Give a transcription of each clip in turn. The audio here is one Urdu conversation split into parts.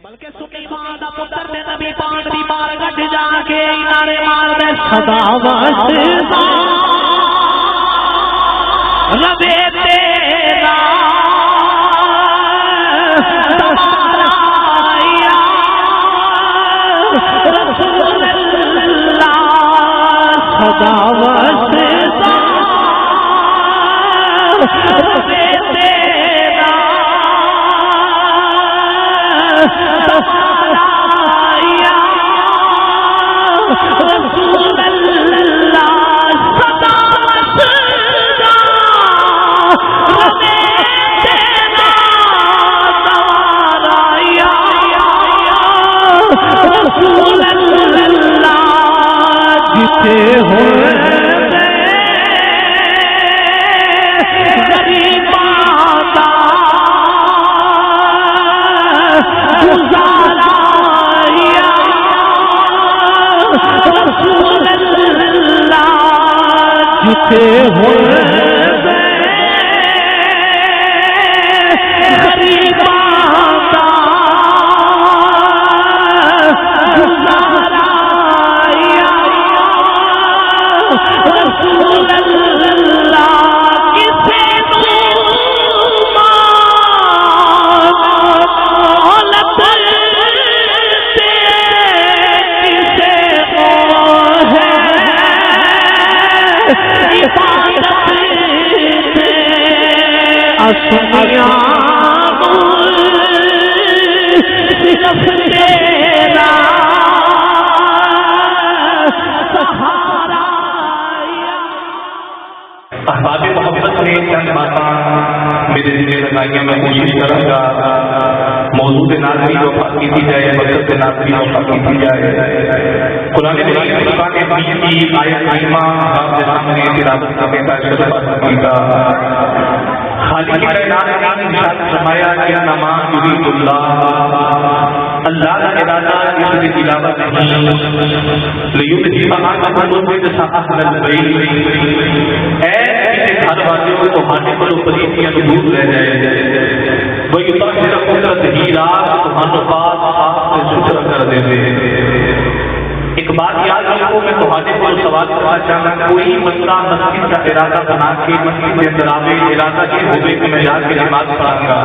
بلکہ سنی ماں دا پتر تے نبی پاک دی بار گڈ جا کے نعرے مار دے صدا واسطہ ربے تیرا تمہارا یا رسول اللہ صدا واسطہ ربے احباب محبت میں چند باتیں میرے دل لگائیاں میں کوشش کروں گا موضوع ناظرین کو فاقی دی جائے مقصد ناظرین کو فاقی دی جائے قرآن مجید فرقان 20 کی آیت کریمہ آپ کے سامنے تلاوت کرنے کا شرف کا خالق کائنات نے ارشاد فرمایا کہ انما یرید اللہ کا ارادہ اس کی تلاوت نہیں لیذہب عنکم الرجس اہل البیت اے گھر والوں کو ہمارے پر پلیتیاں دور رہ جائے وَيُطَهِّرَكُمْ تَطْهِيرًا تمہارے پاس صاف ستھرا کر دے دے. ایک بات یاد رکھو میں تمہارے کو سوال کرنا چاہتا کوئی مسئلہ مسجد کا ارادہ بنا کے مسجد کے اندر آوے ارادہ یہ ہوئے کہ میں جا کے نماز پڑھوں گا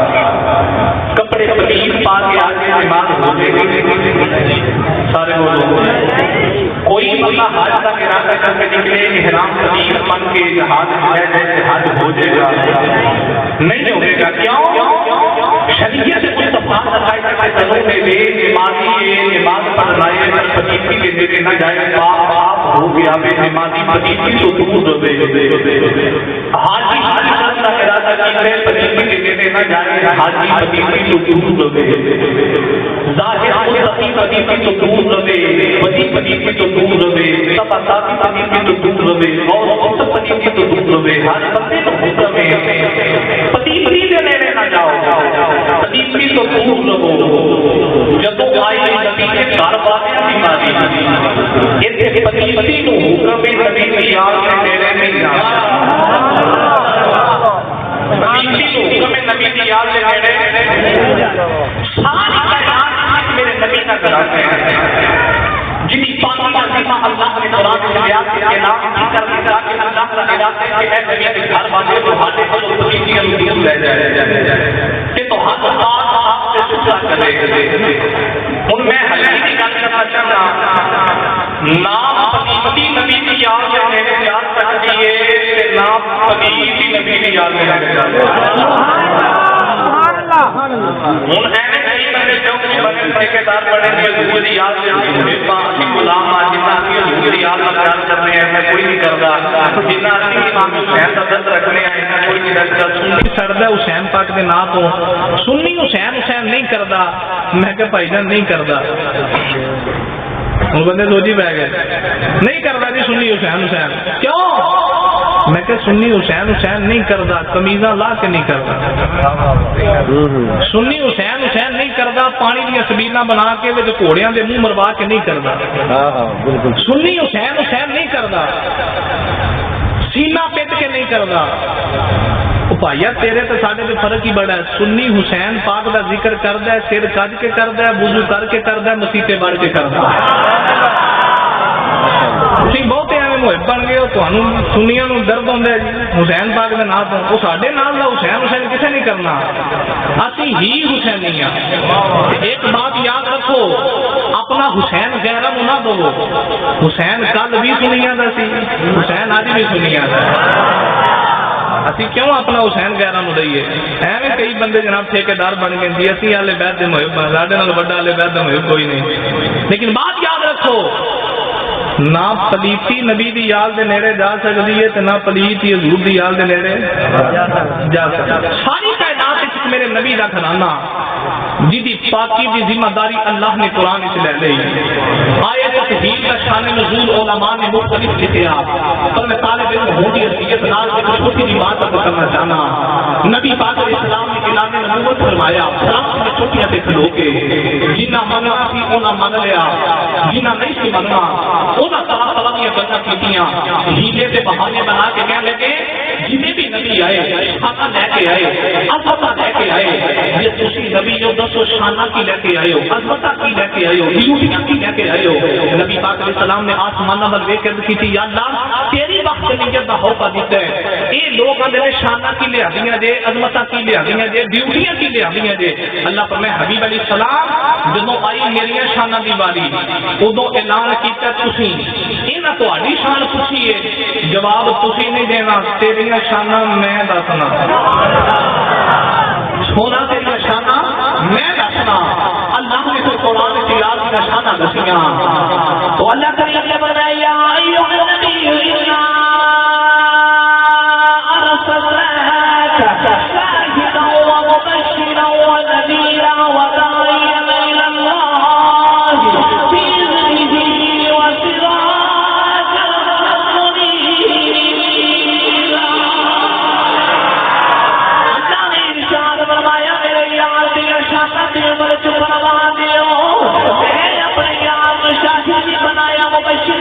کپڑے پلیت پا کے آگے نماز ہو جائے سارے وہ لوگ کوئی مسئلہ حج کا ارادہ کر کے نکلے احرام پلیت بن کے جہاز حج ہو جائے گا نہیں ہوگے گا کیوں شریعت سے کوئی تفاصل بتائی کہ چلو میں دے نمازی نماز پڑھ رہے ہیں پلیت کے دیتے نہ جائے باپ باپ ہو گیا بے نمازی پلیت تو دور رہے حاجی حج کا ارادہ کرے پلیت کے دیتے نہ جائے حاجی پلیت تو دور رہے ظاہر پلیت تو دور رہے پلیت تو دور رہے سب اساتی پلیت تو دور رہے اور سب پلیت تو دور رہے ہر بندے کو حکم ہے پلیت دینے نہ جاؤ پلیت تو دور رہو جب آئی نبی کے گھر والے بیماری اتنے پلیتی تو حکم نبی کی یاد میں دینے نہیں جانا پلیتی تو حکم نبی کی یاد میں دینے ساری کائنات میرے نبی کا کراتے ہیں جن پاکی عظیمہ اللہ نے قرآن میں بیان کے نام کی کر دیا کہ اللہ کا ارادہ ہے کہ اے نبی کے گھر والے تو ہاتھے کو پلیتیاں دور رہ جائے کہ تو ہاتھ آپ سے ستھرا کرے ان میں حقیقی کا کرنا چاہتا نام پلیتی نبی کی یاد میں میرے یاد کر دیے کہ نام پلیتی نبی کی یاد میں میرے ہوں ایویں نہیں بندے چونکہ بنے ٹھیکیدار بڑے گے حضور کی یاد میں باقی غلام جنہ کی حضور کی یاد میں بیان کرنے ہیں میں کوئی نہیں کرتا جنہ اسی امام حسین کا درد رکھنے ہیں میں کوئی نہیں کرتا سنی سردا حسین پاک کے نام تو سنی حسین نہیں کرتا میں کہ بھائی جان نہیں کرتا ہوں بندے سوچی پی گئے نہیں کرتا جی سنی حسین کیوں میں کہ سنی حسین نہیں کرتا قمیضاں لا کے نہیں کرتا سنی حسین نہیں کرتا پانی دیا سبیلاں بنا کے گھوڑیاں دے منہ مروا کے نہیں کرتا سنی حسین نہیں کرتا سینہ پٹ کے نہیں کرتا بھائیا تیرے تے ساڈے تے فرق ہی بڑا ہے. سنی حسین پاک دا ذکر کردا ہے, سر کج کے کردا ہے, وضو کر کے کردا ہے, مسیتے بڑھ کے کردا ہے. تسی بہتے ایویں محب بن گئے ہو, تانوں سنیاں نوں درد ہوندا ہے جی حسین پاک دے نام تو. وہ ساڈے نال دا حسین حسین کسے نہیں کرنا, اسی ہی حسینی ہاں. ایک بات یاد رکھو, اپنا حسین غیراں نوں نہ دو. حسین کل بھی سنیاں دا سی, حسین اج بھی سنیاں دا. اسی کیوں اپنا حسین غیراں نوں دئیے؟ ایویں کئی بندے جناب ٹھیکیدار بن گئے جی اسی اہل بیت دے محب ہاں, ساڈے نال بڑا اہل بیت دا محب کوئی نہیں. لیکن بات یاد رکھو, نہ پلیتی نبی دی یال دے نیڑے جا سکتی ہے تے نہ پلیتی حضور دی یال دے نیڑے جا سکتی. ساری کائنات وچ میرے نبی دا گھرانہ جدی پاکی دی ذمہ داری اللہ نے قرآن وچ لے لئی. آیت تحریر کا شان نزول علماء نے مختلف لکھیا, پر میں طالب علم ہوں دی حیثیت نال ایک چھوٹی سی بات کرنا چاہنا. نبی پاک علیہ السلام نے اعلان نبوت فرمایا, سلام کی چھوٹیاں تے کھلو کے جنہ مننا سی انہاں من لیا, جنہ نہیں سی مننا انہاں طرح طرح کی گلاں کیتیاں. ہیلے تے بہانے بنا کے کہنے لگے جتنے بھی نبی آئے شانہ لے کے آئے, عظمتہ لے کے آئے. یہ تسی نبی ہو دسو شانہ کی لے کے آئے ہو, عظمتہ کی لے کے آئے ہو, ڈیوٹیاں کی لے کے آئے ہو. نبی پاک علیہ السلام نے آسمانہ ول ویکھ کے کی تھی, یا اللہ تیری وقت نیت دا ہوکا دیتا ہے. اے لوگ آندے نے شانہ کی لے آدیاں جے, عظمتہ کی لے آدیاں جے, ڈیوٹیاں کی لے آدیاں جے. اللہ فرمائے حبیب علیہ السلام جدوں آئی میری شانہ دی واری ادوں اعلان کیتا تسی انہاں تہاڈی شان پوچھی ہے, جواب تسی نہیں دینا, تیریاں شانہ میں دسنا. سونا تیریاں شانہ میں دسنا. اللہ نے تو قرآن کی یاد کا شانہ دسیاں. تو اللہ کریم نے فرمایا ایھا النبی انا ارسلناک شاہدا ومبشرا ونذیرا وداعیا الی اللہ باذنہ وسراجا منیرا. اللہ نے ارشاد فرمایا میرے یار دی شانہ دی عمر چ فرما دیو, میں اپنے یار کو شاہد بنایا, مبشر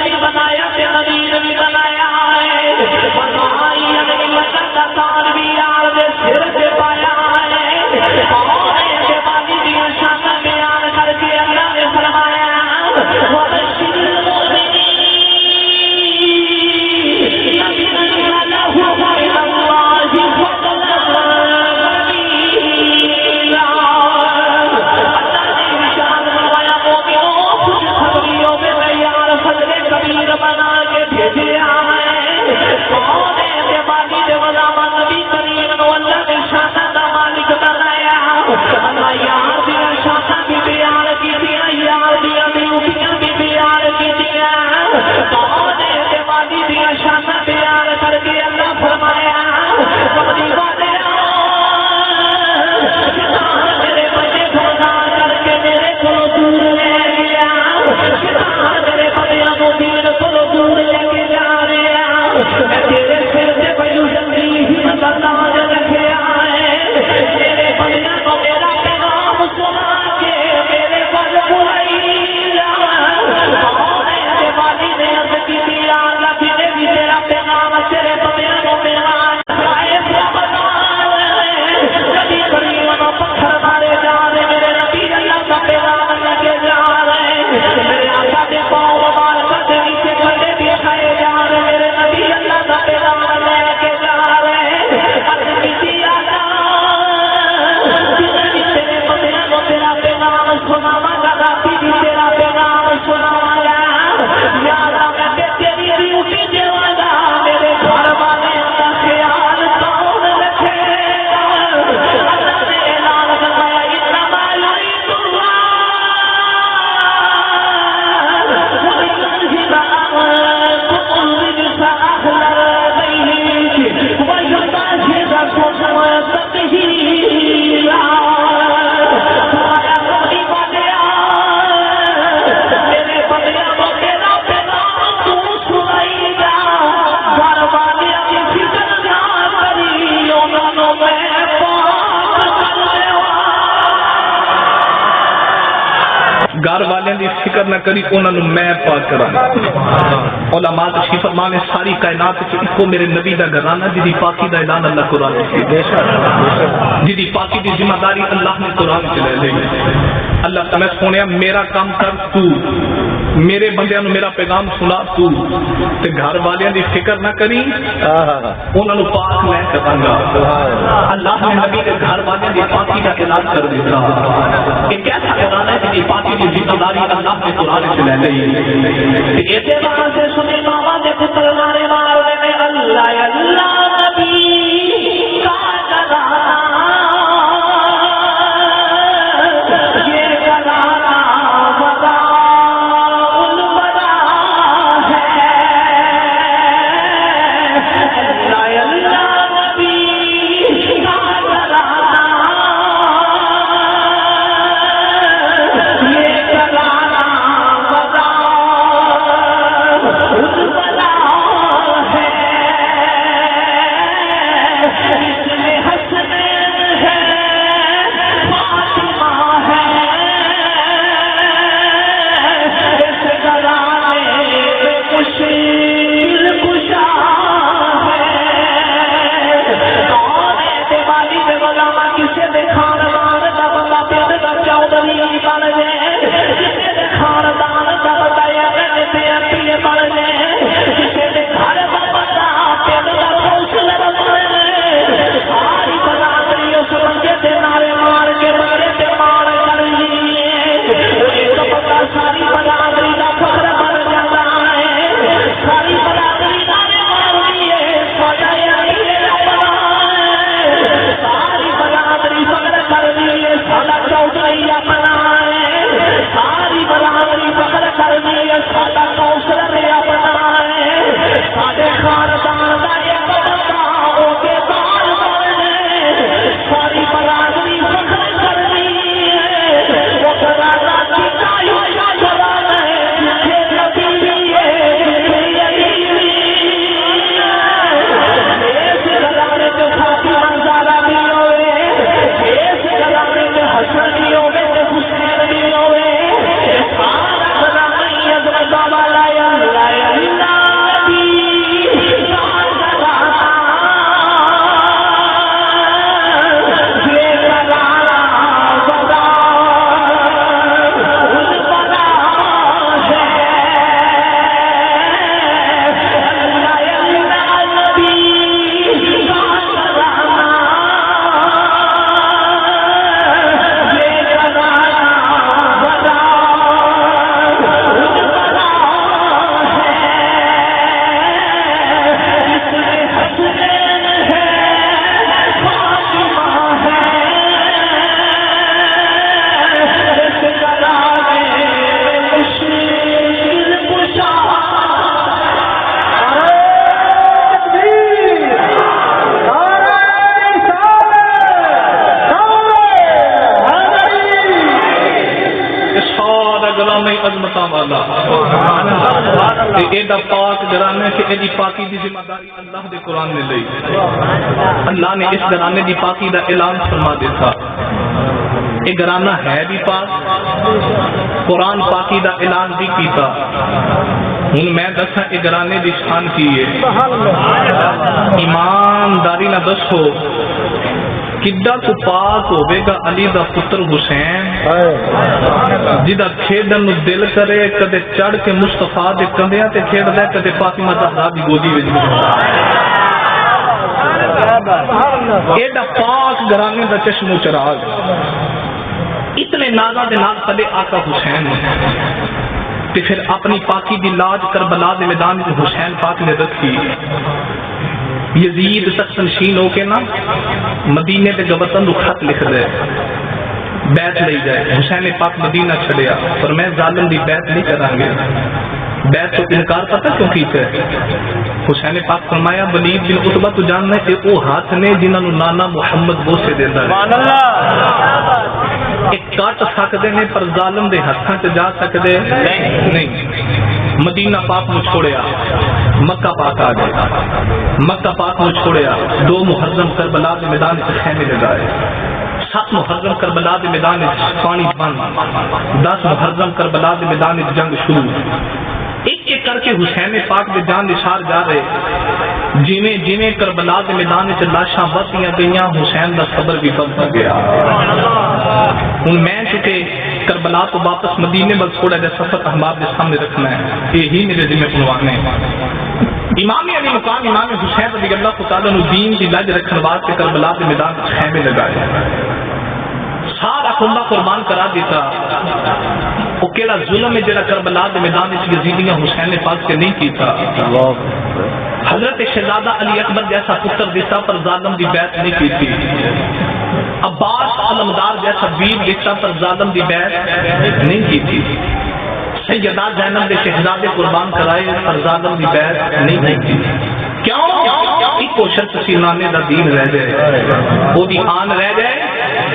گھر والے دی فکر نہ کری انہاں نو میں پاک کراں علماء تشریف فرما نے ساری کائنات وچ اکو میرے نبی دا گھرانہ جدی پاکی دا اعلان اللہ قرآن وچ جدی پاکی دی ذمہ داری اللہ نے قرآن وچ لے لئی اللہ تعالی سونیا میرا کام کر تو میرے بندیاں نو میرا پیغام سنا تو تے گھر والیاں دی فکر نہ کری انہاں نو پاک میں کراں گا اللہ نے نبی کے گھر والے دی پاکی کا اعلان کر دیتا کہ کیسا گھرانہ ہے جدی پاکی دی ذمہ داری اللہ نے قرآن وچ لے لئی ایسے وہاں سے سنی ماما دے پتر مارے مار میں اللہ اللہ نبی کا گھرانہ یہ گھرانہ پاک گھرانے سے ایدی پاکی دی ذمہ داری اللہ دے قرآن نے لئی اللہ نے اس گھرانے دی پاکی دا اعلان فرما دیتا یہ گھرانہ ہے بھی پاک قرآن پاکی دا اعلان بھی کیتا ہن میں دساں یہ گھرانے دی شان کی ہے ایمانداری نہ دسو کڈا تو پاک ہوے گا علی دا پتر حسین جدا کھیڈن نو دل کرے کدے چڑھ کے مصطفیٰ دے کندھیاں تے کھیڈدا کدے فاطمہ زہرا دی گودی وچ ایڈا پاک گھرانے دا چشم و چراغ اتنے نازاں دے نال کدے آقا حسین تے پھر اپنی پاکی دی لاج کربلا دے میدان وچ حسین پاک نے رکھی یزید تخت نشین ہو کے نا مدینے دے گوتن نو خط لکھ دے بیعت لئی جائے حسین پاک مدینہ چھڑیا پر میں ظالم دی بیعت نہیں کریں گے بیعت تو انکار پتہ کیوں کیتا ہے حسین پاک فرمایا ولید بن عتبہ تو جاننا ہے کہ وہ ہاتھ نے جنہاں نو نانا محمد بوسے دیندا ہے سبحان اللہ ایک کاٹ سکدے نے پر ظالم دے ہتھاں تے جا سکدے نہیں مدینہ پاک نو چھوڑیا مکہ پاک آ گئے مکہ پاک نو چھوڑیا 2 محرم کربلا کے میدان سے خیمے لگائے 7 محرم کربلا دے میدان پانی بند، 10 محرم کربلا دے میدان جنگ شروع، ایک ایک کر کے حسین پاک دے جان نثار جا رہے، جویں جویں کربلا دے میدان وچ لاشاں بھتیاں گئیاں، حسین دا صبر بھی بڑھتا گیا۔ ہن میں چونکہ کربلا تو واپس مدینے ول تھوڑا جا سفر احباب کے سامنے رکھنا ہے، یہی میرے ذمہ عنوان ہے۔ امام علی مقام امام حسین رضی اللہ تعالیٰ عنہ دین کی لج رکھنے واسطے کربلا کے میدان میں خیمے لگائے، سارا کنبہ قربان کرا دیتا۔ وہ کیڑا ظلم ہے جڑا کربلا کے میدان میں یزیدیاں حسین پاک سے نہیں کیتا۔ حضرت شہزادہ علی اکبر جیسا پتر دیتا پر ظالم دی بیعت نہیں کی تھی، عباس علمدار جیسا ویر دیتا پر ظالم دی بیعت نہیں کی تھی، سیدہ زینب دے شہزادے قربان کرائے پر ظالم دی بیعت نہیں کی تھی۔ کیوں؟ ایک شرط سی نانے دا دین رہ جائے، وہ دی آن رہ جائے،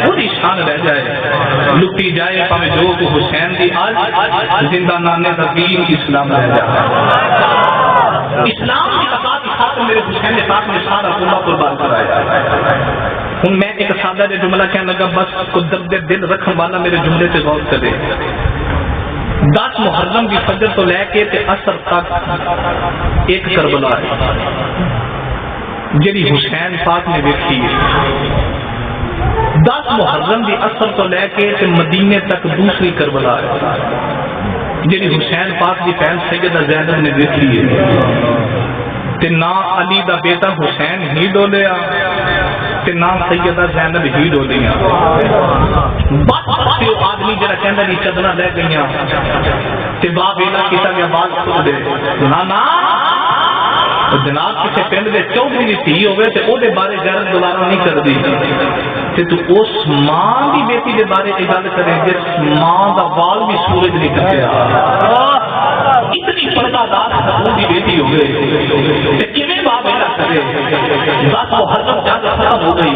وہ دی شان رہ جائے، لٹی جائے پاوے جو تو حسین دی آج، زندہ نانے دا دین اسلام رہ جائے۔ اسلام کی بقا کی خاطر میرے حسین پاک نے سارا کنبہ قربان کرایا۔ ہن میں ایک سادہ دے جملہ کہنے لگا، بس کو درد دل رکھنے والا میرے جملے سے غور کرے۔ 10 محرم کی فجر تو لے کے تے عصر تک ایک کربلا ہے جڑی حسین پاک نے دیکھی ہے۔ 10 محرم کی عصر تو لے کے تے مدینے تک دوسری کربلا ہے جڑی حسین پاک کی بہن سیدہ زینب نے دیکھی ہے۔ تے نہ علی دا بیٹا حسین ہی ڈولیا تے نہ سیدہ زینب ہی ڈولیا، بس آدمی جڑا کہندا نہیں چدرا لے گئیاں تے باپ بیٹا کیتا گیا بات خود دے نہ جناب کسی پنڈ دے چودھری دی تھی ہوئے تے او دے بارے غیرت دوبارہ نہیں کردی تے تو اس ماں دی بیٹی دے بارے گل کرے جس ماں دا وال بھی سورج نہیں کٹیا، اتنی پردہ دار خاتون دی بیٹی ہوئے تے کیویں باپ ایسا کرے؟ بس محرم جنگ ختم ہو گئی،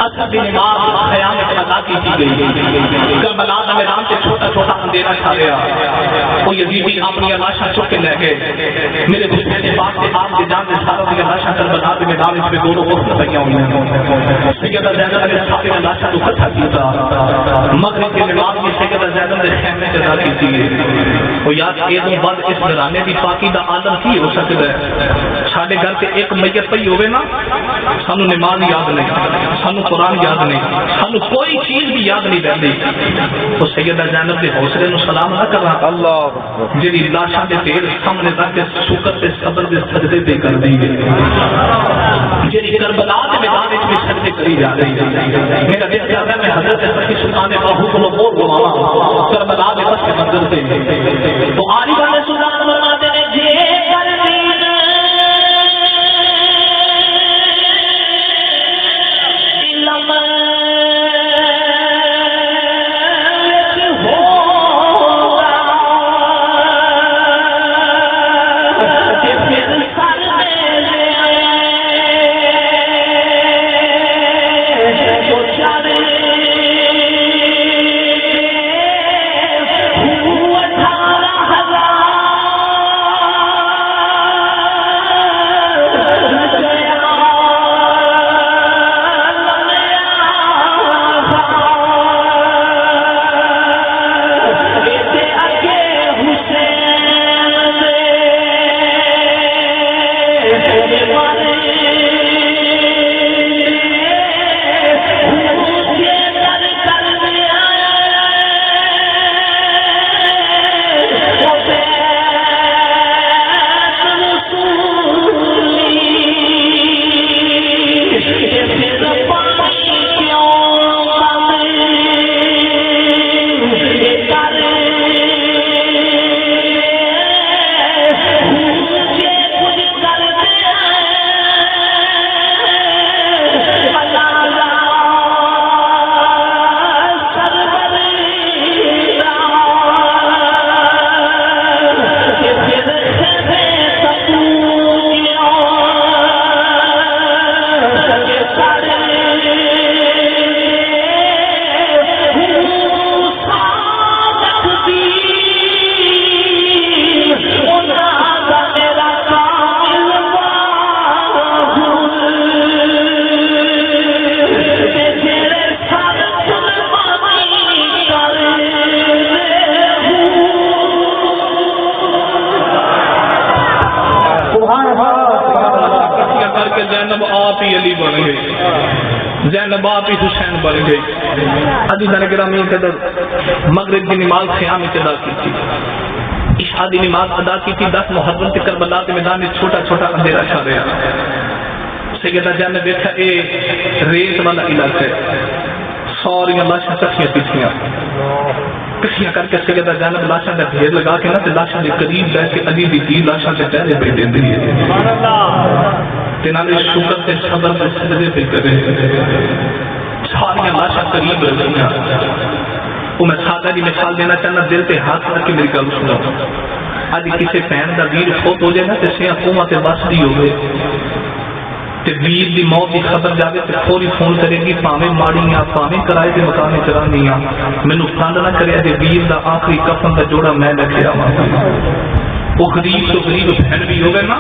عصر دی نماز قیامت ادا کی گئی، کربلا دا میدان تے چھوٹا چھوٹا اندھیرا چھا گیا، وہ یزیدی اپنی لاشاں چک کے لے گئے۔ میرے حسین پاک سے آپ کے جان سے ساروں کی لاشاں کربلا کے میدان میں دونوں کو لگیاں ہوئی ہیں۔ سیدہ زینب نے سارے لاشاں کو اکٹھا کیا، مغرب کے نماز میں سیدہ زینب نے خیمے سے ادا کی تھی۔ وہ یاد عید بعد اس گھرانے کی پاکی دا عالم کی ہو سکتا ہے؟ سارے گھر سے ایک میت پئی ہوئے نا، سانو نماز یاد نہیں، سانو قرآن یاد نہیں، سانو کوئی چیز بھی یاد نہیں رہتی۔ تو سیدہ زینب کے حوصلے نو سلام نہ کرنا، اللہ جی لاشاں کے ڈھیر سامنے رکھ کے شکر سے صبر کے سجدے پہ کر دیں گے، جی کربلا کے میدان میں سجدے کری جا رہی ہے۔ میرا دل چاہتا ہے میں حضرت سخی سلطان باہو کو اور گواں کربلا کے پس منظر سے تو علی والے سلطان فرماتے ہیں جی Who آپ ہی علی بن گئی، زینب آپ ہی حسین بن گئی. عزیزان گرامی قدر مغرب کی نماز خیام میں ادا کی تھی، عشاء کی نماز ادا کی تھی. 10 محرم سے کربلا کے میدان میں چھوٹا چھوٹا اندھیرا چھا رہا. سیدہ جان نے دیکھا اے ریت والا علاقہ ہے، ساری لاشاں کٹھیاں پیٹھیاں کٹھیاں کر کے سیدہ جان لاشاں کا ڈھیر لگا کے نا تے لاشاں دے قریب بیٹھ کے علی دی دی لاشاں تے پہلے بیٹھ دیندی ہے. تے نالے شکر تے صبر تے سجدے پہ کرے. ساری لاشاں قریب رکھیاں. وہ میں سادہ دی مثال دینا چاہنا، دل تے ہاتھ رکھ کے میری گل سنو. اج کسی بہن دا ویر فوت ہو جائے نا تے سیاں قوماں تے بس دی ہوے تے ویر دی موت دی خبر جاوے تے فوری فون کرے گی، پاویں ماڑیاں پاویں کرائے تے مکانے چرانیاں، مینوں فنڈ نہ کرے جے ویر دا آخری کفن دا جوڑا میں لے کے آواں. وہ غریب تو غریب بہن بھی ہوگا نا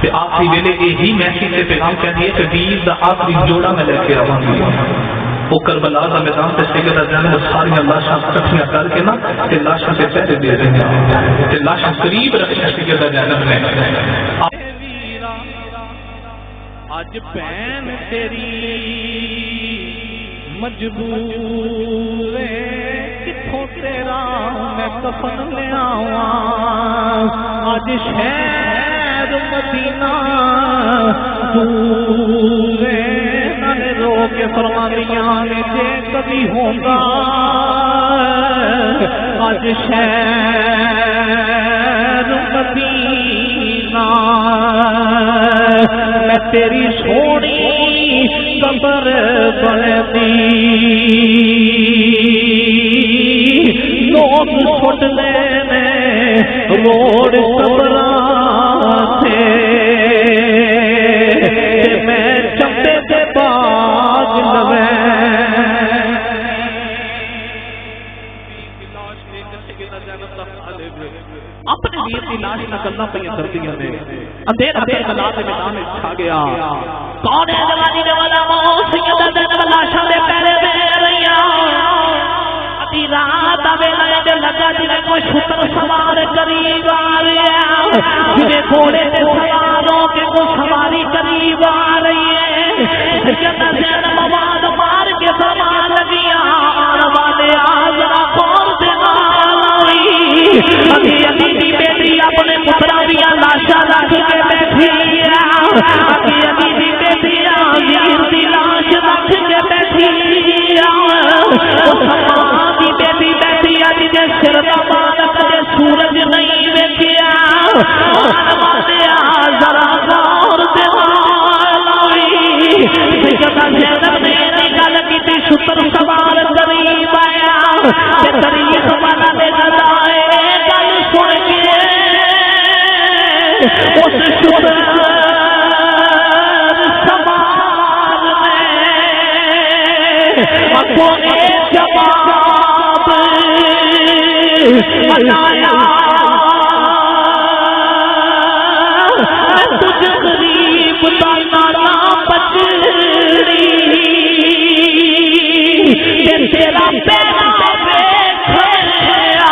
تے آخری ویلے یہی میسیج تے پیغام کہہ دیے کہ ویر دا آخری جوڑا میں لے کے آواں گی. وہ کربلا دا میدان تے سیدہ زینب ساری لاشاں کٹھیاں کر کے نا تے لاشاں تے پہلے دے رہے ہیں تے لاشاں قریب رکھیا سیدہ زینب نے. اج بہن تیری مجبور کتھوں تیرا میں کفن لے آواں. اج شہر مدینہ دور نالے رو کے فرمانیاں نے جے کبھی ہوندا. اج شہر مدینہ میں تیری سونی قبر بندی. لوگ چھوٹ لینے روڑ قبراں تے میں چمبے دے باغ لویں. اپنے ویر کی لاش نہ گلاں پئیاں کردیاں نے. اندھیرا کربلا دے میدان وچ چھا گیا. کون ہے جوانی دے والا موت سیدہ زینب لاشاں دے پہرے دے رہیاں. ادھی رات دا ویلا تے لگا جویں کوئی شتر سوار قریب آ رہا، جویں گھوڑے تے سوار ہو کے کوئی سواری قریب آ رہی ہے. سیدہ زینب آواز مار کے فرمان لگیاں، آن والے آزرا کون دے نال آئی. ابھی ابھی دی بیٹی اپنے پترا دیا لاشاں رکھ کے بیٹھی ہے. ابھی ابھی دی بیٹی ویر دی لاش رکھ کے بیٹھی ہے. سمان دی بیٹی بیٹھی ہے جے سر دا بال کدے سورج نہیں ویکھیا. ذرا غور دے نال آئی. سیدہ زینب نے گل کیتی، شتر سوار قریب آیا تے قریب والا دے گدائے گل سن کے اس شتر سوار نے اگوں جواب بتایا، تجھ غریب دا نانا پچڑی تے تیرا پیرا ویکھیا.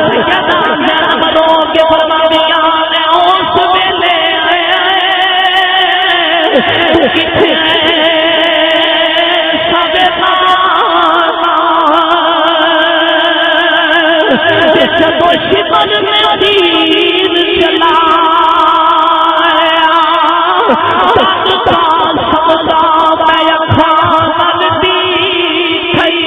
سیدہ زینب رو کے فرماندیاں نے اس ویلے تو کتھے جدو شکل میں دین چلایا سبتا میں اکھاں ملتی تھی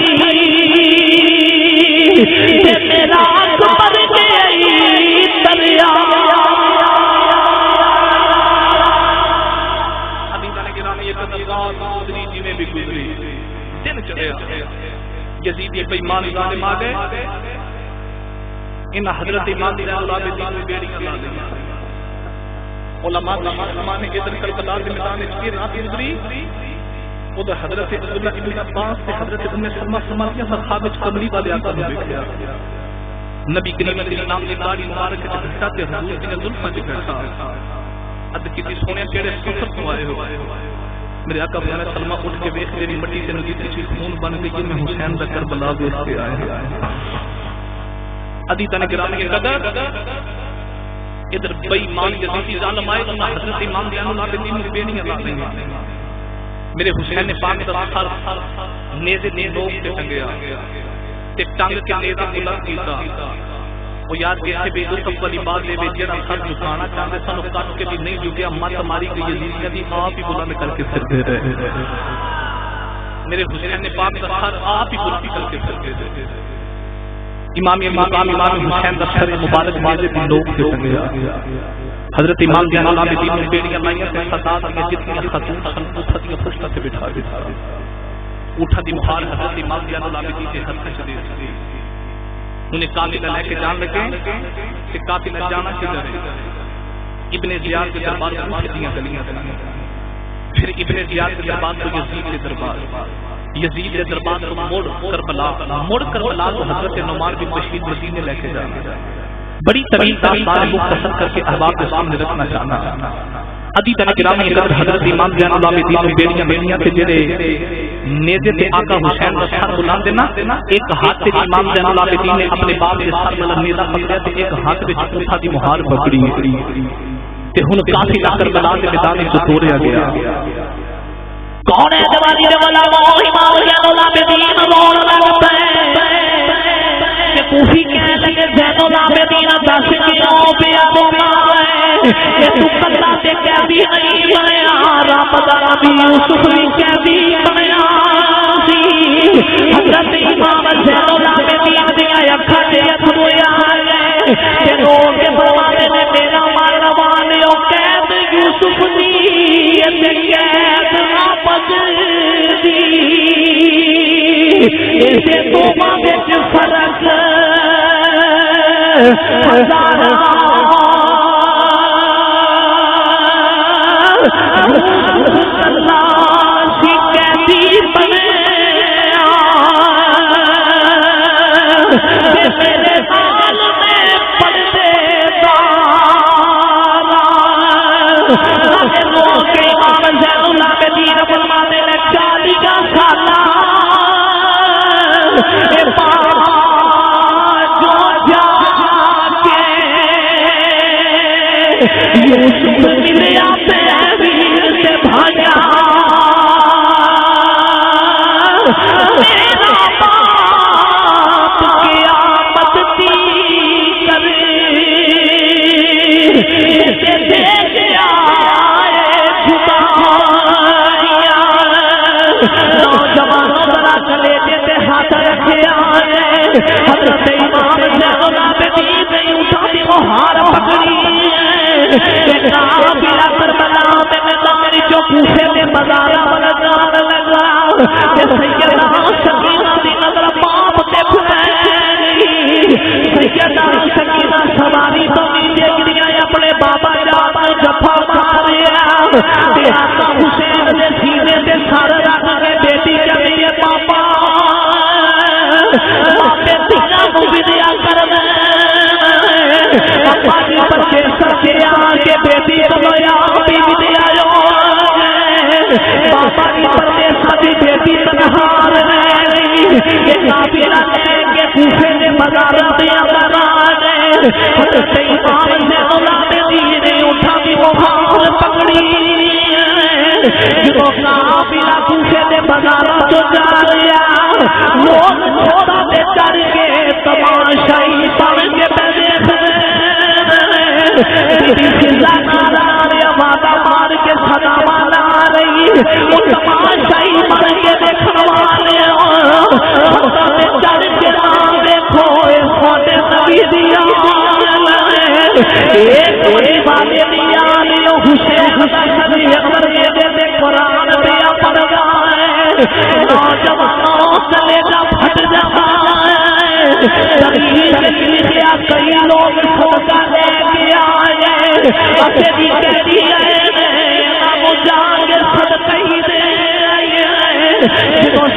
میرا اکبر گئی دریا. ابھی جانے کے نام یہ قدرات گزری جنہیں بھی گزری دن چلے یزید یہ بےمان ظالم آ گئے. ان حضرت امام زین العابدین نے بیڑیاں لا دیں. علماء زمانے کے ادھر کربلا کے میدان میں رات گزری. ادھر حضرت عبداللہ ابن عباس سے حضرت ام سلمہ فرماتی ہیں صحابہ وچ کملی والے آقا نوں ویکھیا. نبی کریم علیہ السلام دی داڑھی مبارک تے گھٹا تے حضور دی زلفاں تے بیٹھا. اد کتی سونے کیڑے سفر تو آئے ہو. میرے آقا فرمایا سلمہ اٹھ کے ویکھ میری مٹی تے نگی سی خون بن گئی. میں حسین دا کربلا ویکھ کے آئے. ادی تن گرامی قدر ادھر بے ایمان یزیدی ظالم آئے تو حضرت امام زین العابدین نے بیڑیاں لا دیں میرے حسین پاک دا سر نیزے نے لوگ تے ٹنگیا تے ٹنگ کے نیزے بلند کیتا وہ یاد کیسے بھی دکھ والی بات دے جڑا سر جھکانا چاہتے سنو کٹ کے بھی نہیں جھکیا مت ماری گئی یزیدیاں دی آپ ہی بلند کر کے سر دے رہے میرے حسین پاک دا سر آپ ہی بلند کر کے سر دے رہے امام حسین دا سر مبارک نیزے بھی لوگ تے ٹنگیا حضرت امام زین العابدین نے بیڑیاں لائیاں تے سادات نے جتنی خاتون سن اٹھا دی پشت تے بٹھا دتا اٹھا دی مہار حضرت امام زین العابدین کے ہاتھ وچ دے دتی انہیں قاتل لے کے جان لگے کہ قاتل جانا کدھر ہے ابن زیاد کے دربار میں اٹھدیاں گلیاں پھر ابن زیاد کے دربار کو یزید کے دربار یزید کے دربار کو موڑ کربلا کو حضرت نعمان بن بشیر مدینے لے کے جانا بڑی طویل بات مختصر کر کے احباب کے سامنے رکھنا چاہنا ادی تن گرامی حضرت امام زین العابدین نے بیڑیاں تے جڑے نیزے تے آقا حسین کا سر بلند دینا ایک ہاتھ تے امام زین العابدین نے اپنے باپ کے سر والا نیزہ پکڑیا تے ایک ہاتھ وچ اٹھا دی مہار پکڑی تے ہن کافی کربلا دے میدان وچ توڑیا گیا کون ہے جوانی دے والا امام زین العابدین رون لگ پے کہ کوفی کہہ لگے زین العابدین دس کیوں پیا یہ تو کلا تے قیدی نہیں بنیا رب دا نبی یوسف بھی قیدی بنیا سی حضرت امام زین العابدین دیاں اکھاں تے اتھرو آئے تے رو کے فرماتے نے میرا مارنا والو قید یوسف دی تے قید واپس دی اسے توبہ وچ فرق ہزاراں یوسف ملیا ویر سے بھاگا میرا باپ قیامت دی کرے دیکھ آئے جھکایا نوجوان ذرا چلے دیتے ہاتھ رکھے آئے حضرت امام زین العابدین نے اٹھا دی مہار پکڑی جو پوچھے میں بازارا بلدان لگا کہ سیدہ سکینہ دی نظر باپ تے پھیلی سیدہ سکینہ سواری تو نیچے گریا اپنے بابا جان جفا ماریا کہ آقا حسین نے سینے سے سر رکھ کے بیٹی کہتی ہے پاپا ماتے تیرا مبدیا کرنا پاپا جی بچے سچے آگے بیٹی بلویا بیوی دیا بابا کی پردیسہ دی بیٹی تنہا رہی یہ کافرہ لے کے کوفے نے مزارہ دیا بنانے حضرت امام زین العابدین نے اٹھا دی مہار پکڑی جو کافرہ کوفے نے مزارہ تو جا رہا لوگ چھوڑا دے چڑھ کے تماشائی پڑھ کے دیکھ فضا نارا وعدہ مار کے صدا مانا رہی تماشائی مر کے دیکھنے والے چڑھ کے دیکھو سونے نبی دیا ایک والے دیا حسین قرآن دیا پڑ گئے نوجوانوں چلے جا پھٹ جائے کئی لوگ سوچا لے کے آئے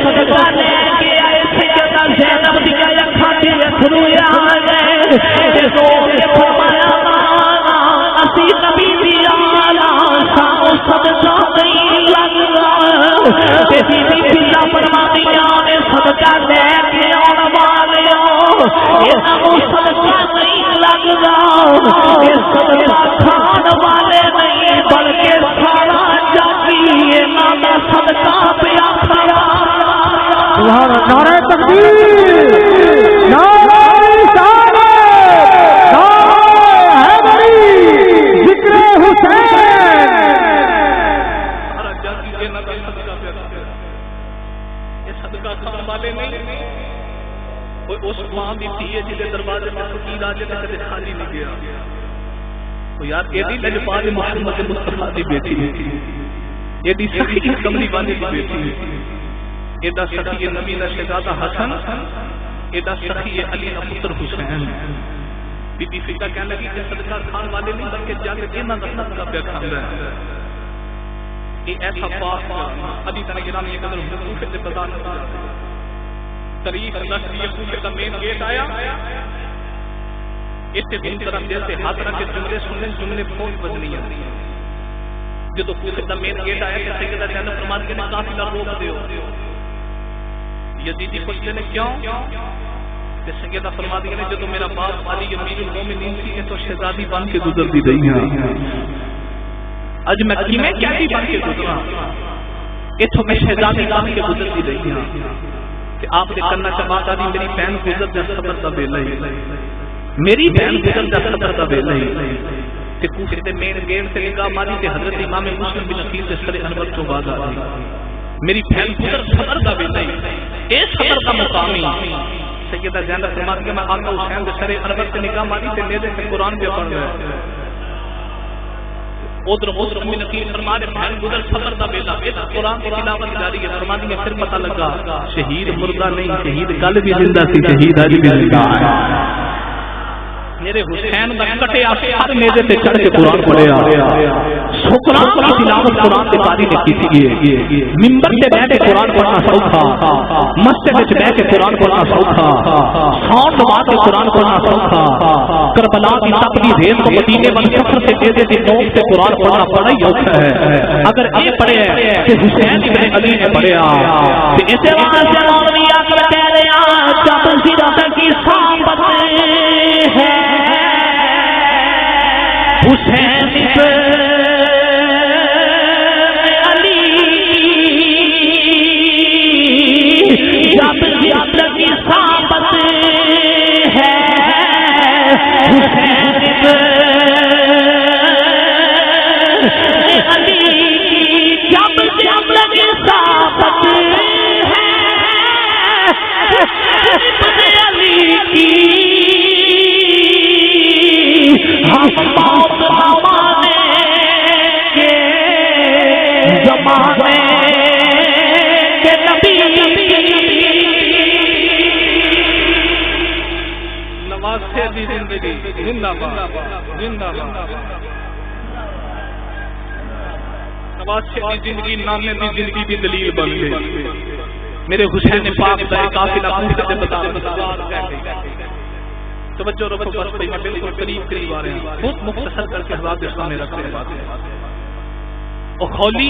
صدقہ لے کے آئے سیدہ زینب دیا کھاتے اتھرو آئے اسی نبی دیا سامو صدقہ نہیں لگا بی فضا فرمانیاں نے صدقہ لے کے آنے والے صدقہ نہیں لگا صدقہ کھان والے نہیں بلکہ سارا جاگی یہ نانا صدقہ پیا کھایا نعرہ تکبیر نعرہ رسالت نعرہ حیدری ذکر حسین سارا جاگی یہ نانا صدقہ پیا کھایا یہ صدقہ کھان والے نہیں کوئی اس ماں دی تھی ہے جہدے دروازے میں فقیر آ جائے کدے خالی نہیں گیا وہ یار ایدی لجپال محمد مصطفیٰ دی بیٹی ایدی سخی کملی والی دی بیٹی ایدہ سخی نبی دا شہزادہ حسن ایدہ سخی علی دا پتر حسین بی بی فقہ کہنے لگی کہ صدقہ کھان والے نہیں بلکہ جا کے دینا دا صدقہ پیا کھانا ہے یہ ایسا پاک ابھی تنہ گرام یہ قدر حقوق سے بتا نہیں تاریخ نشریہ کوفے کا مین گیٹ آیا اس سے دن طرح دل سے ہاتھ رکھ کے جملے سننے جملے بہت بدنی ہیں جو کوفے کا مین گیٹ آیا کہ سیدہ زینب فرمان کے نے قافلہ روک دیو یزیدی پوچھتے نے کیوں کہ سیدہ فرمان کے نے جو میرا باپ علی امیر المومنین تھی تو شہزادی بن کے گزر دی رہی ہیں اج میں کیسی بن کے گزرا اتو میں شہزادی بن کے گزر دی رہی ہیں کہ آپ نے کرنا چاہا دی میری بہن گزر جا صبر دا بیلا ہی میری بہن گزر جا صبر دا بیلا ہی کہ کوفے دے مین گیٹ سے نگاہ ماری تے حضرت امام مسلم بن عقیل سے سر انور تو بعد آ میری بہن گزر صبر دا بیلا ہی اے صبر کا مقامی سیدہ زینب فرماتی کہ میں آقا حسین دے سر انور سے نگاہ ماری تے میرے سے قرآن پہ پڑھ رہا ہے ادھر مسلم بن عقیل فرماتے بہن گزر صبر دا بیلا قرآن کی تلاوت جاری ہے فرماتی کہ پھر پتہ لگا شہید مردہ نہیں شہید کل بھی زندہ سی شہید آج بھی زندہ ہے میرے حسین دا کٹے ہر میزے تے چڑھ کے قرآن پڑھیا سکران کی تلاوت قرآن کے قاری نے کی تھی منبر تے بیٹھ کے قرآن پڑھنا سوکھا مسجد وچ بیٹھ کے قرآن پڑھنا سوکھا ساؤنڈ لگا کے قرآن پڑھنا سوکھا کربلا کی تپتی ریت کو مدینے والے سفر سے میزے تے نوک سے قرآن پڑھنا بڑا ہی اوکھا ہے اگر یہ پڑھے کہ حسین ابن علی نے پڑھیا کہ اسے واسطے مولوی اکبر کہہ رہا جب سیرت کی صحبت ہے حسین علی جب سیرت کی صحبت ہے حسین علی جب سیرت کی صحبت ہے علی کی موت زمانے کے نبی نواسے دی زندگی زندہ باد زندہ باد نواسے دی زندگی نامے دی زندگی دی دلیل بن گئی میرے حسین پاک دا قافلہ کوفے سے بتا توجہ رکھو بس بھائی میں بالکل قریب آ رہے ہیں بہت مختصر کر کے حضرات اس سامنے رکھ رہے ہیں او خولی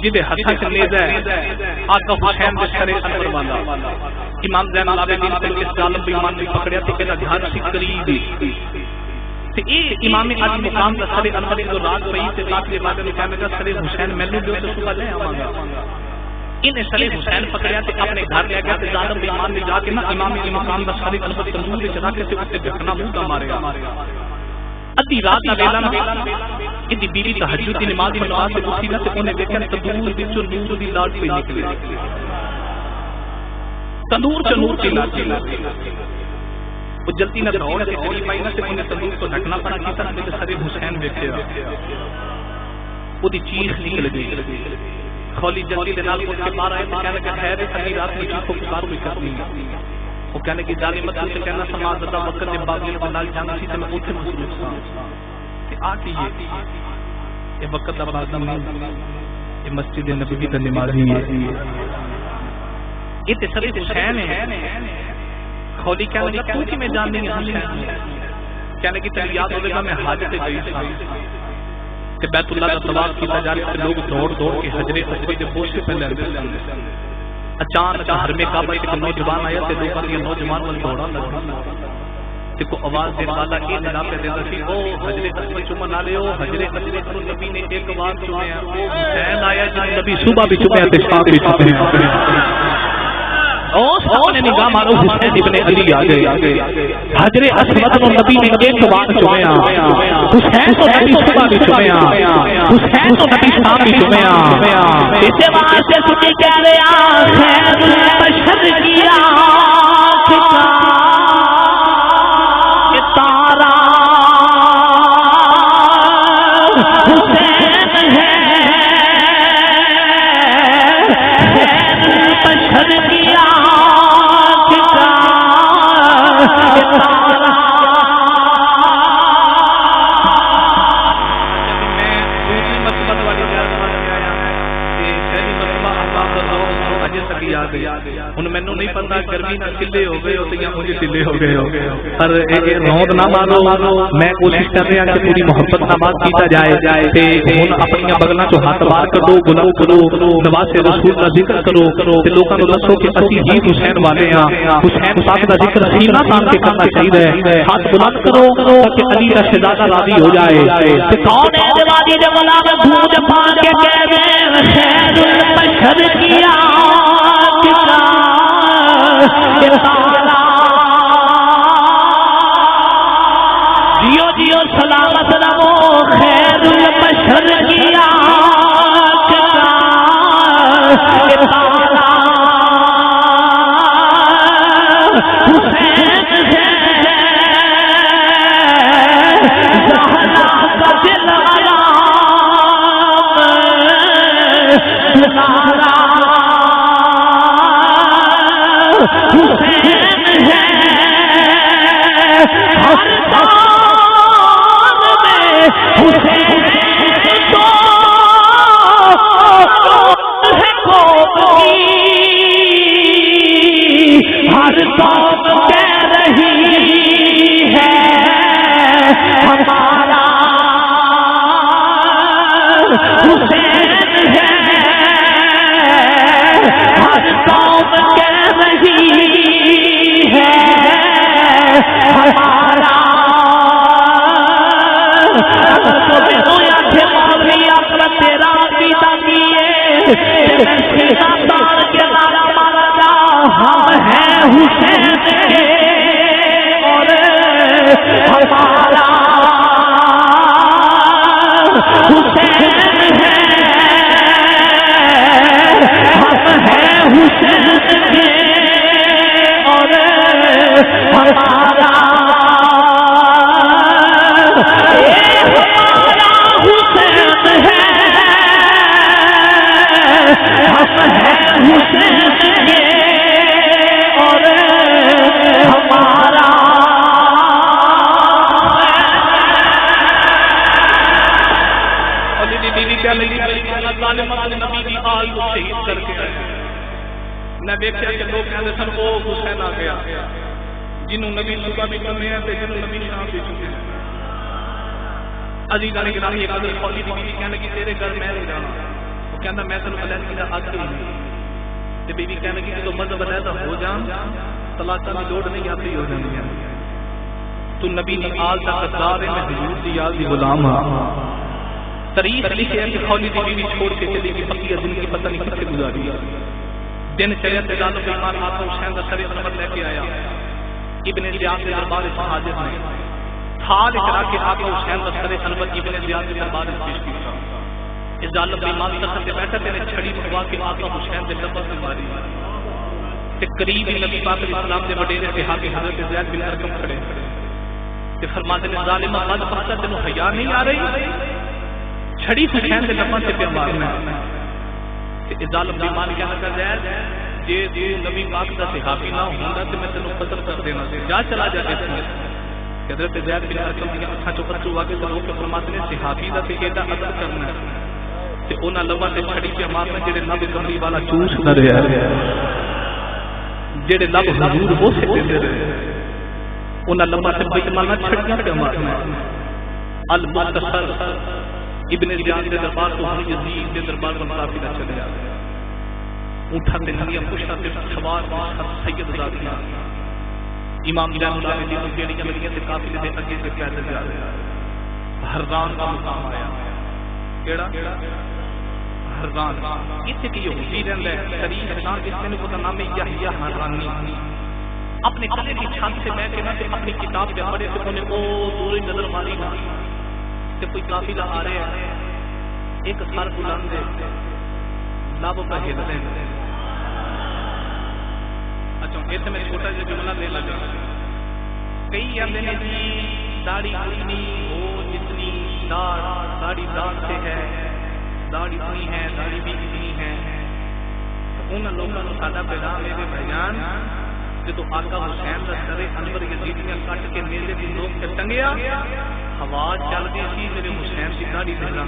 جدے ہتھاں وچ نیزہ ہے آقا حسین دے سر انور والا امام زین العابدین تے اس ظالم بے ایمان نے پکڑیا تے کہنا گھر سی قریب تے اے امام علی مقام دا سر انور جو رات پئی تے رات دے بعد نے کہا سر حسین مینوں جو تے صبح لے آواں گا انہیں سر حسین پکڑیا تے اپنے گھر لے گیا تے ظالم بے ایمان نے جا کے نا امام علی مقام دا سر انور تندور وچ رکھ کے تے ڈھکنا منہ دا ماریا ادھی رات دا ویلا ادھی بیوی تہجد دی نماز دی نماز تے اٹھی نا تے اونے ویکھیا تندور وچوں نور دی لاٹ پئی نکلی تندور چ نور دی لاٹ وہ جلدی نہ دوڑ کے قریب آئی نا تے اونے تندور تو ڈھکنا پڑا کیتا تے سر حسین ویکھیا او دی چیخ نکل گئی خولی جلدی دے نال اٹھ کے باہر آئے تے کہنے لگا خیر ہے رات میں چیخو پکار کوئی کرنی ہے وہ کہنے کی ظالمت سے کہنا سماج زدہ وقت دے باغیوں کے نال جانا سی تے میں اوتھے مصروف ہاں کہ آ کی یہ وقت دا باغی نہیں یہ مسجد نبوی دا نمازی ہے یہ تے سر حسین ہے خولی کہنے لگا تو کی میں جاننی ہے حسین کہنے کی تیری یاد ہوگا میں حاج تے گئی تھا کہ بیت اللہ کا طواف کیتا جا رہا ہے لوگ دوڑ کے حجر اسود دے پوچھ کے پہلے اندر اچانک حرم کعبہ ایک نوجوان آیا تے لوگاں دی نوجوان ول دوڑا لگا تے کو آواز دین والا یہ ندا پہ دیندا سی او حجر اسود چومن والے او حجر اسود کو نبی نے ایک بار چومیا او حسین آیا جب نبی صبح بھی چومیا تے شام بھی چومیا او سامنے نگاہ مارو حسین ابن علی آ گئے حجر اسود کو نبی نے ایک بار چومیا حسین کو نبی صبح بھی چومیا حسین کو نبی شام بھی چومیا اس واسطے تجھے کہہ رہا خیر البشر کیا تارا حسین ہے بشر کیا مینو نہیں پتا گرمی نہ ٹھلے ہو گئے ہوتے یا مجھے ٹھلے ہو گئے ہو پر روند نہ مانو میں کوشش کر رہا کہ پوری محبت نہ بات کیتا جائے تے ہن اپنی بغلاں چوں ہاتھ باہر کڈو گلو کرو نواز رسول دا ذکر کرو تے لوکاں نوں دسو کہ اسی ہی حسین والے ہاں حسین پاک دا ذکر سینہ تان کے کرنا چاہیے ہاتھ بلند کرو تاکہ علی کا شہزادہ راضی ہو جائے تے کون ہے دیوانی دے غلام گونج پا کے کہہ دے خیر البشر کیا جیو جیو سلامت رہو خیر البشر کیا حسین ہے زہرا کا دل حسین ہے ہر دور میں حسین کو ہے کوئی ہر دور کہہ رہی ہے ہمارا حسین ہے ہر دور کہہ رہی ہے ہمارا تیرا پیتا کیے ہم ہیں حسین اور ہمارا حسین ہے ہم ہیں حسین اور ہمارا میں دیکھا کہ لوگ کہتے سن وہ حسین آ گیا جنہوں نبی صبح بھی چنے ہیں جنہوں نبی شام بھی چنے ہیں عزیز علی گرامی ایک عزیز خولی دی بیوی کہنے کی تیرے گھر میں نہیں جانا وہ کہنا میں تنوں علیحدہ کی آگ ہی نہیں تے بیوی کہنے کی تو مذہب علیحدہ ہو جان طلاق کی لوڑ نہیں آتی ہو جاتی ہے تو نبی نے آل تک دار میں حضور دی آل دی غلام تاریخ لکھے ہے کہ خولی دی بیوی چھوڑ کے چلی گئی بقیہ دن کی پتہ نہیں کتنے گزاری دن چلے تے لالو بیمار آقا حسین کا سر خبر لے کے آیا ابن زیاد کے دربار میں حاضر ہیں تھال اکرا کے آقا حسین کا سر خبر ابن زیاد کے دربار میں پیش کیا اس ظالم بیمار تخت پہ بیٹھا تے نے چھڑی منگوا کے آقا حسین کے لبوں سے ماری تے قریب نبی پاک علیہ السلام دے وڈیرے صحابی حضرت زید بن ارقم کھڑے تے فرماتے ہیں ظالمہ قد پختہ تینوں حیا نہیں آ رہی چھڑی حسین کے لبوں سے پہ مارنا کہ ظالم بیمان کیا کر جائے جے تو نبی پاک دا صحابی نہ ہوندا تے میں تینوں قتل کر دینا سی جا چلا جا اس میں حضرت زید بن ارقم دی اکھاں چوں پچو واگے تے لوگ فرماتے ہیں صحابی دا تے ایڈا ادب کرنا تے انہاں لباں تے چھڑی کے مارنا جڑے نب کملی والا چوس نہ رہیا جڑے لب حضور وہ سے دیندے رہے انہاں لباں تے بیت مالنا چھڑیاں تے مارنا المختصر ابن زیاد کے دربار تو ہم یزید کے دربار میں کافی نہ چلے آ اونٹا تے ہنیاں پشتا تے سوار سید ذاتیاں امام جان اللہ نے دیکھو کیڑی گلیاں تے قافلے دے اگے سے پیدل جا رہے ہیں ہردان کا مقام آیا کیڑا ہردان اتنے کی یہودی رہندا ہے شریف انسان جس میں کو نام ہے یحییٰ ہرانی اپنے کمرے کی چھت سے بیٹھ کے نہ اپنی کتاب پہ پڑھے تو انہیں وہ دور نظر ماری نہ کہ کوئی قافلہ آ رہا ہے ایک سر بلند ہے لب پہ ہل رہے ہیں اچھا اس میں چھوٹا سا جملہ دے لگا کئی آتے ہیں جی داڑھی اتنی ہو جتنی داڑھی داڑھ سے ہے داڑھی اتنی ہے داڑھی بھی اتنی ہے ان لوگوں نے سادہ پیغام میرے بھائیان جدو آقا حسین کا سر انور یزیدیاں کٹ کے میلے کی لوگ سے ٹنگیا ہوا چل گئی تھی میرے حسین کی داڑھی لہرا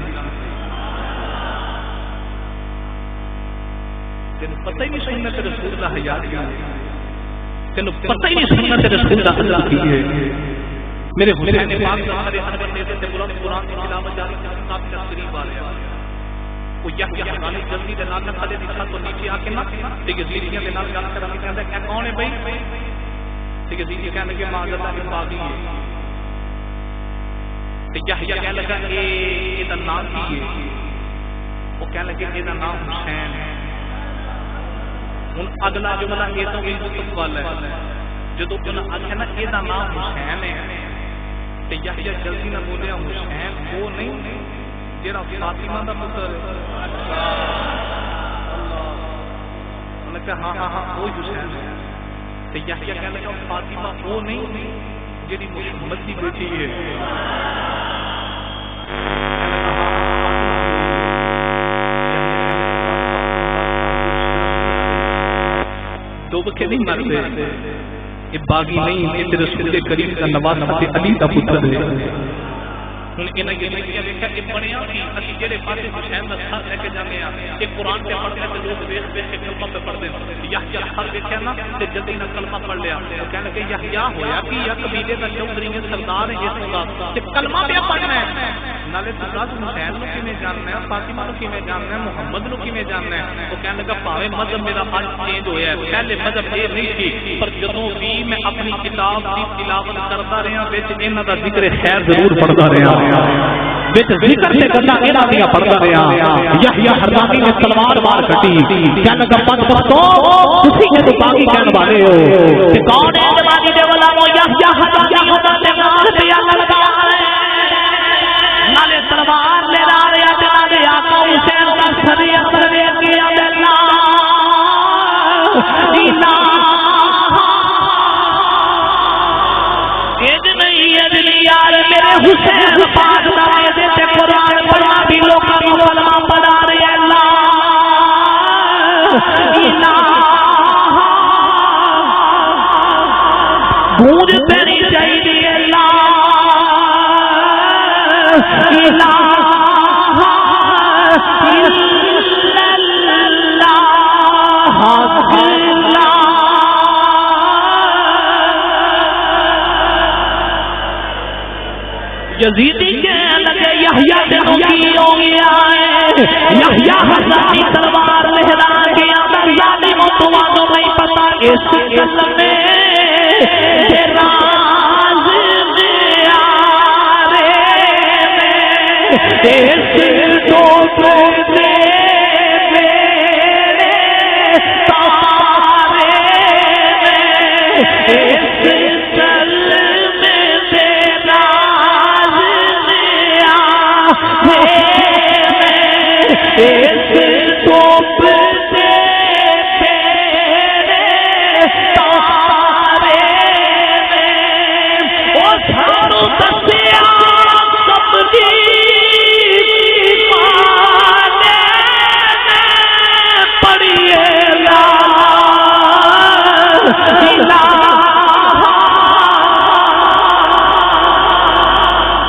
تین پتہ ہی نہیں سنت رسول کا حیا کیا تین پتہ ہی نہیں سنت رسول کا اللہ کی ہے میرے حسین پاک کا سر انور نیزے سے بلند قرآن کی تلاوت جاری سے کافی قریب آ رہا وہ یحییٰ حرانی جلدی دے نال کھلے دی چھت تو نیچے آ کے نہ تے یزیدیاں دے نال گل کرن کہندا کہ کون ہے بھائی تے یزیدی کہنے کہ معاذ اللہ کے باغی ہے تے یحییٰ کہنے لگا اے دا نام کی ہے وہ کہنے لگے اے دا نام حسین ہے ہن اگلا جملہ اے تو بھی مستقبل ہے جدو انہاں آکھیا نا اے دا نام حسین ہے تے یحییٰ جلدی نہ بولیا حسین وہ نہیں جیڑا فاطمہ دا پتر ہے انہوں نے کہا ہاں ہاں وہ حسین ہے تے یحییٰ کہنے لگا فاطمہ وہ نہیں جیڑی محمد کی بیٹی ہے دو بکے نہیں مرتے یہ باغی نہیں یہ تیرے رسول کے کریم کا نواز علی دا پتر ہے ہن انہاں یہ دیکھا کہ بنیا سی اسی جڑے پاسے حسین دا سر لے کے جانے آ کہ قرآن پہ پڑھتے ہیں لوگ ویکھ ویکھ کے کلمہ پہ پڑھتے ہیں یحییٰ سر دیکھا نا تے جلدی نہ کلمہ پڑھ لیا تو کہنے کہ یحییٰ ہویا کہ یا قبیلے دا چودھری ہے سردار ہے اس کا تے کلمہ پہ پڑھنا ہے نالے سرکار حسین نو کیویں جاننا ہے فاطمہ نو کیویں جاننا ہے محمد نو کیویں جاننا ہے تو کہنے لگا پاوے مذہب میرا آج چینج ہویا ہے پہلے مذہب یہ نہیں تھی پر جدوں بھی میں اپنی کتاب دی تلاوت کرتا رہا وچ انہاں دا ذکر خیر ضرور پڑھتا رہا وچ ذکر تے گلاں انہاں دی پڑھدا رہیا یحییٰ حرانی نے تلوار مار کٹی کہنے لگا بدبختو تسی جے باغی کہن والے ہو تے کون ہے زمانے دے علماء یحییٰ حرانی خدا دے نام تے لگا نالے تلوار لے لا رہا تے نالے آقا حسین دا سر اندر ویکھ کے اللہ الہ یار میرے حسین پاک نامے دے تے قرآن پڑھا بھی لوکاں نوں کلمہ پڑھا رہے اللہ الہ گونج تیری چاہیے اللہ الہ یزیدی کہنے لگے یحییٰ دنوں کی ہو گیا ہے یحییٰ حرانی تلوار لہرا گیا ظالموں تمہاروں نہیں پتا اس قلم میں راز نیارے میں اس ڈوبے میرے تارے میں اس ٹوپ سے تیرے تارے میں وہ سانو دسیا سبزی پانے پڑیے لا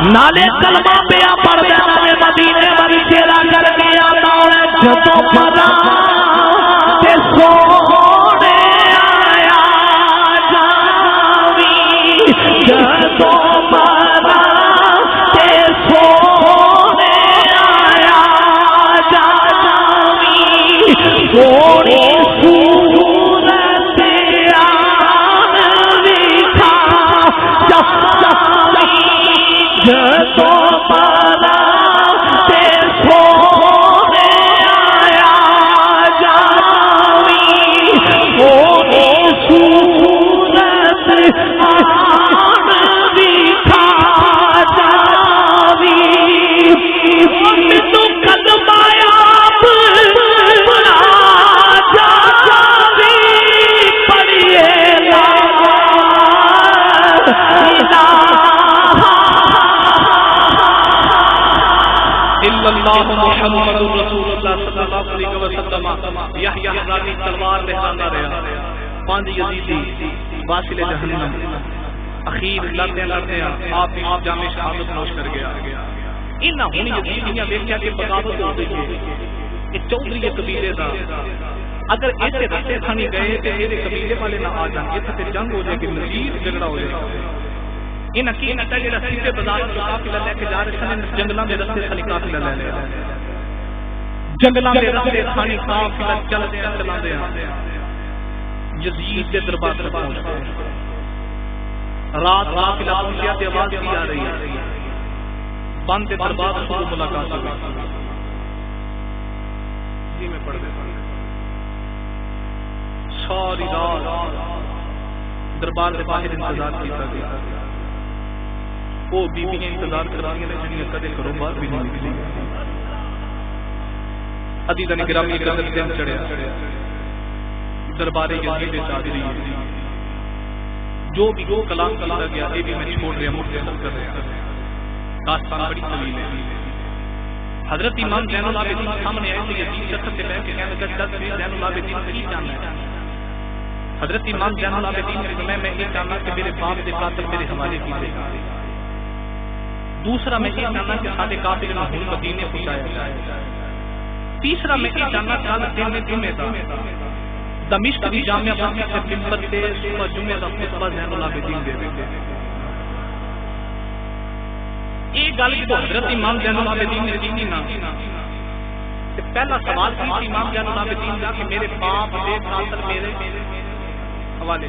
نالے کلمہ پیا پڑھ دینا میں مدینے بڑی چیرا کر گیا نالے جدو پڑا تے سونے آیا جاوی جدو پڑا تے سونے آیا جاوی سونے سورت آن ویکھا کربلا تے سونے آیا جاوی سونے صورت آن دکھا جاوی تو قدمایا بنا جاوی پڑھیے لا اللہ محمد رسول اللہ صلی اللہ علیہ وسلم یحییٰ حرانی تلوار لہراتا رہا 5 یزیدی واصل جہنم اخیر لڑتے لڑتے آپ جامع شہادت نوش کر گیا انہاں ہونی یزیدیاں ویکھیا کہ بغاوت ہو گئی ہے کہ چودھری قبیلے دا اگر ایسے رستے کھانی گئے تے میرے قبیلے والے نہ آ جان تے جنگ ہو جائے گی مزید جھگڑا ہو جائے گا ان حقیقت ہے جڑا سیدھے بازار سے قافلہ لے کے جا رہے سن جنگلاں دے رستے سے قافلہ لے لے جنگلاں دے رستے کھانی قافلہ چلدے چلاندے یزید دے دربار تک پہنچ گئے رات قافلہ پہنچیا تے آواز بھی آ رہی ہے بند دربار سے ملاقات ہوئی جی میں پڑھ دیتا ہوں ساری رات دربار کے باہر انتظار کیا گیا وہ بیویاں انتظار کر رہی ہیں جنہیں کدے گھروں باہر بھی نہیں نکلی عزیزاں گرامی قدر دن چڑھیا دربار یزید چادری جو بھی کلام کیا گیا یہ بھی میں چھوڑ رہا مختصر کر رہا داستان بڑی طویل ہے حضرت امام زین العابدین سامنے آئے تھے یزید شخص سے بیٹھ کے کہنے لگا جب زین العابدین کی جاننا ہے حضرت امام زین العابدین نے فرمایا میں یہ جاننا کہ میرے باپ کے قاتل میرے حوالے کیے دوسرا میں یہ جاننا کہ سارے قاتل نے ہن مدینے پہنچایا تیسرا میں یہ جاننا چاہتا دن میں جمعہ تھا دمشق کی جامعہ مسجد سے منبر سے صبح جمعہ کا خطبہ زین العابدین دے یہ گل جو حضرت امام زین العابدین نے کی نا پہلا سوال تھا امام زین العابدین کا کہ میرے باپ دے قاتل میرے حوالے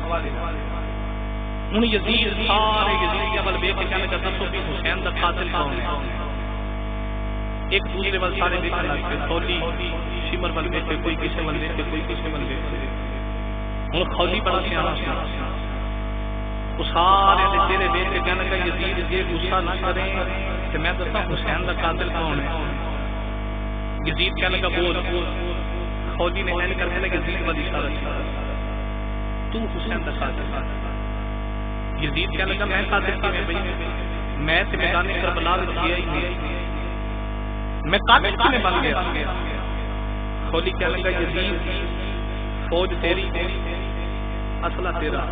ہوں یزید سارے یزید اول ویکھ کے کہنے لگا دسو کہ حسین دا قاتل کون ہے ایک دوسرے وال سارے دیکھنے لگ پے خولی شمر وال ویکھ کے کوئی کسے وال ویکھ کے کوئی کسے وال ویکھ ہوں خولی بڑا سیاح سی وہ سارے دے چہرے ویکھ کے کہنے لگا یزید جے غصہ نہ کریں تے میں دساں حسین دا قاتل کون ہے یزید کہنے لگا بول خولی نے کہنے لگا یزید والی اشارہ تو حسین دا قاتل یزید کہنے لگا میں قاتل کی میں بھئی میں تے میدان کربلا میں کیا ہی نہیں میں قاتل کی میں بن گیا خولی کہنے لگا یزید فوج تیری اسلحہ تیرا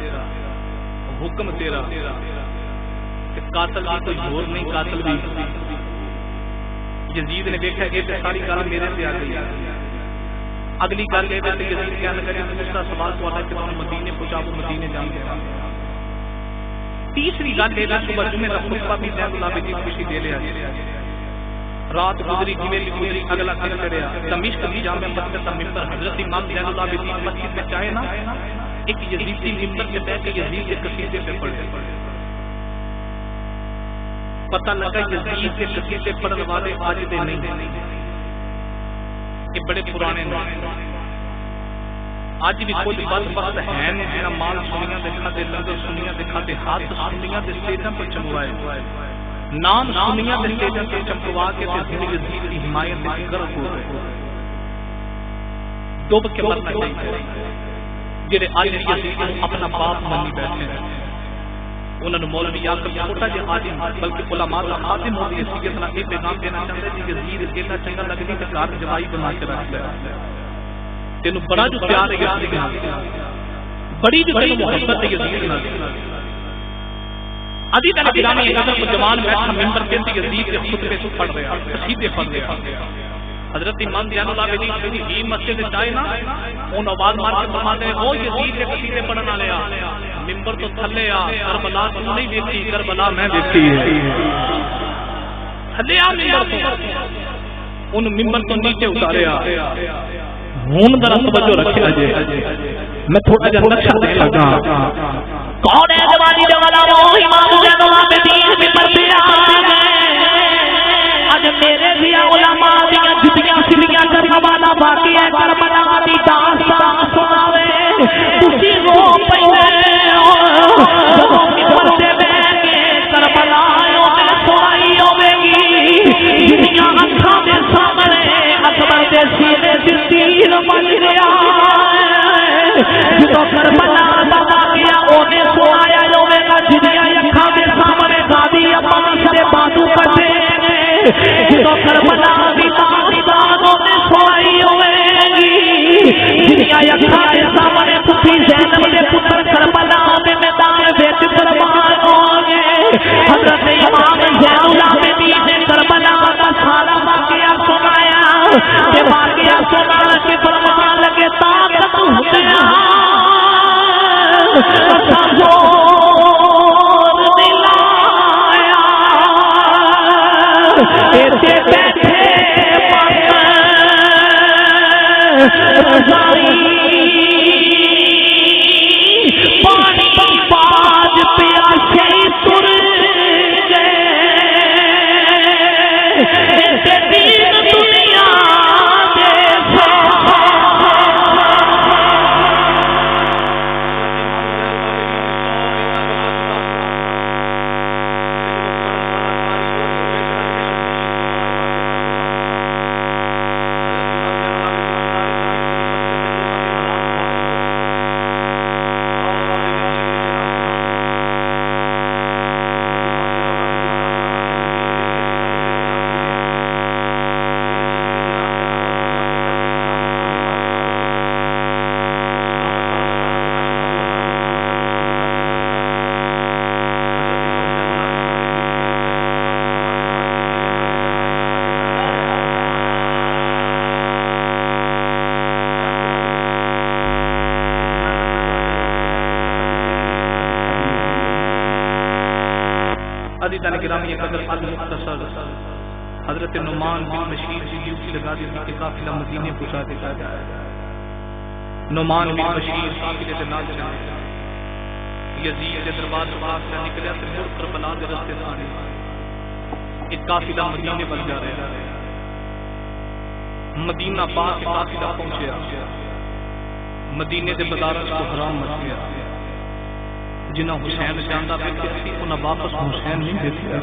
حکم تیرا کہ قاتل بھی کوئی اور نہیں قاتل بھی یزید نے دیکھا کہ ساری گل میرے سے آ گئی اگلی گل یہ ہے کہ یزید کہنے لگا کہ دوسرا سوال تو ہے کہ تم مدینے پہنچاؤ مدینے جان گے تیسری گل یہ ہے صبح جمعے کا خطبہ بھی زین العابدین خوشی دے لیا رات گزری جویں بھی گزری اگلا دن چڑھیا دمشق کی جامع مسجد کا منبر حضرت امام زین العابدین مسجد میں چاہے نا ایک یزیدی منبر سے بیٹھ کے یزید کے قصیدے پہ پڑھے پتہ لگا یزید کے قصیدے پڑھنے والے آج دے نہیں یہ بڑے پرانے نہیں اج بھی کوئی بد وقت ہے جنہاں مال سنیاں دکھا دے لنگر سنیاں دکھا دے ہاتھ سنیاں دے سٹیجاں پر چموائے نام سنیاں دے سٹیجاں پر چمکوا کے تے دل یزید کی حمایت میں غرق ہو گئے ڈوب کے مرنا چاہیے جڑے آج یزید اپنا باپ مانی بیٹھے ہیں انہوں نے مولوی یعقوب چھوٹا جہا عالم بلکہ علماء کا خاتم ہوتی ہے سیدنا یہ پیغام دینا چاہتے ہیں کہ یزید اتنا چنگا لگنی تے گھر جوائی بنا کے رکھ لے تینوں بڑا جو پیار ہے یزید نال بڑی جو تینوں محبت ہے یزید نال ادھی تک گرامی اگر جوان بیٹھا ممبر تے یزید کے خطبے سے پڑھ رہا قصیدے پڑھ رہا حضرت امام زین العابدین کی ہی مسجد چاہے نا اون آواز مار کے فرماتے ہیں او یزید کے قصیدے پڑھن والے آ ممبر تو تھلے آ کربلا تو نہیں دیکھی کربلا میں دیکھی ہے تھلے آ ممبر تو ان ممبر تو نیچے اتارے آ ہن ذرا توجہ رکھیا جے میں تھوڑا جا نقشہ دے لگا کون ہے جوانی دے والا وہ امام زین العابدین ممبر پہ آ گئے میرے دیا علماء دیا جتیاں سلیاں کربلا واقعہ کربلا دی داستان سناوے تسی رو پئے جب ممبر تے بیٹھ کے کربلا میں سنائی ہوے گی جتیاں اکھاں دے سامنے اکبر دے سینے تے تیر مل رہا جدو کربلا دا واقعہ اونے سنایا ہوے گا جتیاں اکھاں دے سامنے غازی عباس دے بازو کٹے جدو کربلا دی داستان اونے سنائی ہوے گی جتیاں اکھاں دے سامنے پتھی زینب دے پتر کربلا دے میدان وچ قربان ہو گئے حضرت امام زین العابدین نے کربلا دا سارا واقعہ سنایا کہ واقعہ سنا کے فرمان لگے طاقت ہویا زور دلایا ایسے بیٹھے رضائی پانی باز پیاسے تر گئے ایسے دین دنیا عزیزان گرامی قدر مختصر حضرت نعمان بن بشیر کی ڈیوٹی لگا دی کہ قافلہ مدینے پہنچا دیتا جائے. نعمان بن بشیر قافلے کے نال چلے یزید کے دربار پاک سے نکلیا تے مڑ کربلا دے راستے آنے ایک قافلہ مدینے پر جا رہا ہے. مدینہ پاک قافلہ پہنچیا مدینے دے بازاراں کو حرام مچ گیا. جنہ حسین جاندا دیکھیا سی انہاں واپس حسین نہیں دیکھیا.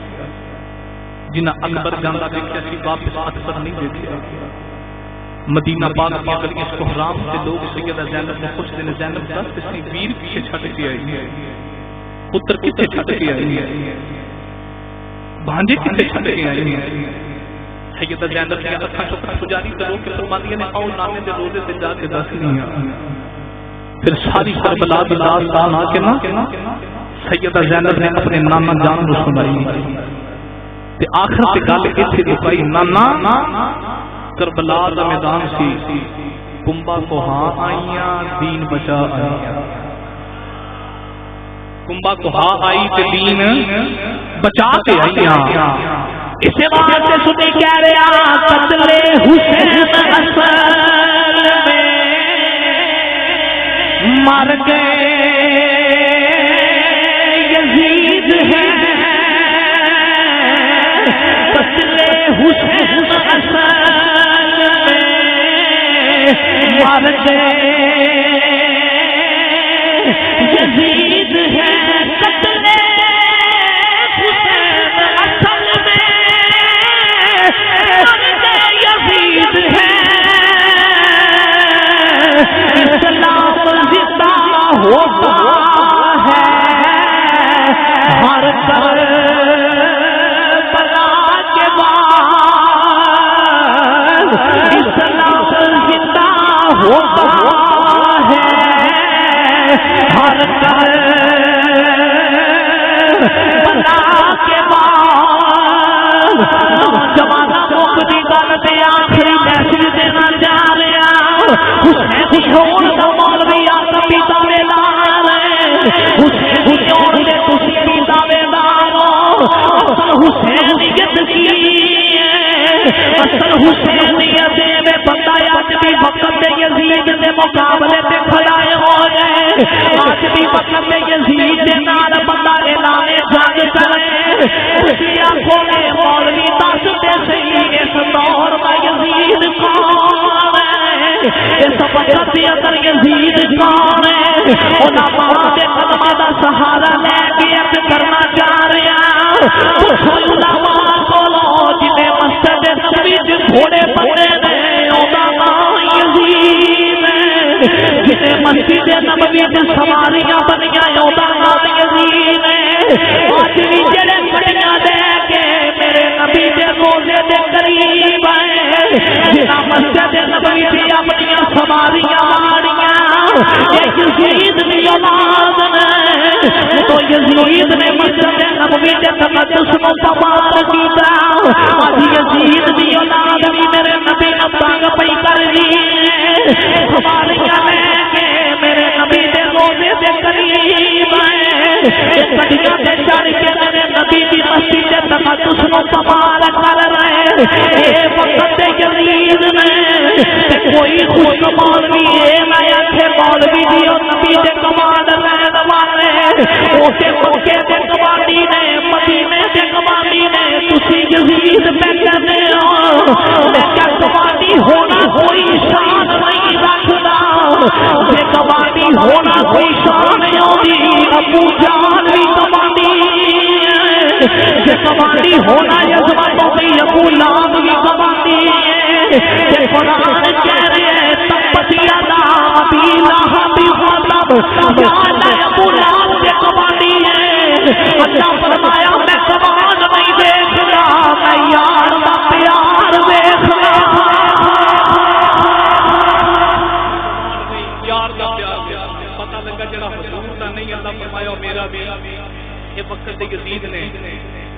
جنہ اکبر جاندا دیکھیا سی واپس اکبر نہیں دیکھیا. مدینہ پاک کی گلیاں کو حرام سے لوگ سیدہ زینب نے پوچھتے ہیں زینب دس کسی ویر پیچھے چھٹ کے آئی ہے پتر کتے چھٹ کے آئی ہے بھانجے کتے چھٹ کے آئی ہے. سیدہ زینب نے اکھاں چوکھا پجاری کرو کہ فرماندی نے آؤ نانے دے روزے تے جا کے دس نہیں. پھر ساری کربلا دی داستان آ کے نا سیدہ زینب نے اپنے نانا جان کو سنائی تے آخر تے گل ایتھے دکھائی نانا کربلا دا میدان سی کنبا کو ہاں آئیاں دین بچا آئیاں. کنبا کو ہاں آئی تے دین بچا کے آئیاں. اسے بات سے سنی کہہ رہا قتل حسین اصل میں مر گئے یزید ہے قتل حسین اصل میں مر گئے یزید ہے قتل حسین اصل میں مر گئے یزید ہے. اسلام زندہ ہوتا ہے ہر کربلا کے بعد. اسلام زندہ ہوتا ہے ہر کربلا کے بعد. نوجوان مفتی گل تے آخری میسج دینا جا رہا حسین ہونے کا مولوی آتا پیتا ویدار حسین ہونے دے تسی پیتا ویدار اصل حسینیت کی اصل حسینیت میں بندہ آج بھی وقت یزید کے مقابلے تے کھڑائے ہو گئے. آج بھی وقت یزید کے نال بندہ اعلان جنگ کرے اسی آنکھوں نے مولوی دس دے صحیح وقت دے اندر یزید کون ہے علماء دے قدماں دا سہارا لے کے عرض کرنا چاہ رہا کچھ علماء کولو جنے مسجد نبوی وچ گھوڑے پڑے نے اودا نام یزید جنے مسجد نبوی وچ سواریاں بنیاں اودا نام یزید اج وی جڑے گھڑیاں لے کے میرے نبی دے روزے دے قریب آئے جنا مسجد نبوی وچ اپنی سواریاں ماریاں یزید دی اولاد نے تو یزید نے مسجد نبوی دے تقدس نو پامال کیتا اج یزید دی اولاد بھی میرے نبی نو تنگ پئی کر رہی ہے سواریاں لے کے میرے نبی دے روزے دے قریب آئے گڈیاں تے چڑھ کے میرے نبی دی مسجد دے تقدس نو پامال کر رہے اے وقت یزید نے کوئی خوش مولوی اے نہ آکھے مولوی دی او نبی دے کمال رہن والے اوتے مکے دے کمالی نے مدینے دے کمالی نے تسی یزید پہ کہتے ہو میں کیا کمالی ہونا کوئی شان نہیں رکھدا جے کمالی ہونا کوئی شان نہیں ہوندی ابو جہل بھی کمالی جے کمالی ہونا عظمت ہوئی ابو لہب بھی کمالی جے قرآن کہہ رہے ہیں تبت یدا ابی لہب وتب یا ابو لہب کے کمالی ہے اللہ فرمایا میں کمان نہیں دیکھنا میں یار دا پیار دیکھنا یار دا پیار پتہ لگا جڑا حضور دا نہیں اللہ فرمایا میرا بھی یہ وقت یزید نے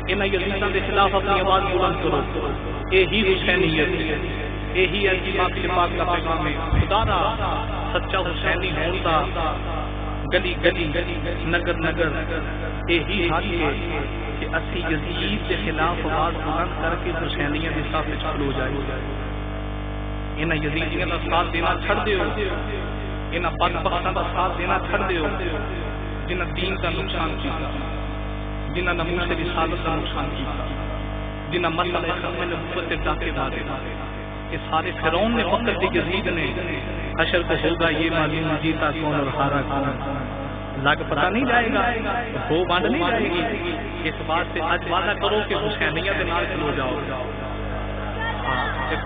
انہاں یزیداں دے خلاف اپنی آواز بلند کرو یہی حسینیت یہی ہے پاک پاک کا پیغام ہے خدا دا سچا حسینی ہوتا گلی گلی نگر نگر یہی حق ہے کہ اسی یزید کے خلاف آواز بلند کر کے حسینیت کے صف وچ کھلو جائے انہاں یزیدیاں دا ساتھ دینا چھڑ دیو انہاں بدبختاں دا ساتھ دینا چھڑ دیو جنہاں دین کا نقصان کیا جنہاں ناموس رسالت کا نقصان کیا جنہاں مسئلہ ختم نبوت سے ڈاکے مارے یہ سارے فرعون نے وقت دی یزید نے حشر کو ہوگا یہ معلوم جیتا کون اور ہارا کون لگ پتہ نہیں جائے گا ہو بانڈ نہیں جائے گی اس بات سے آج وعدہ کرو کہ حسینیہ دے نال کھلو جاؤ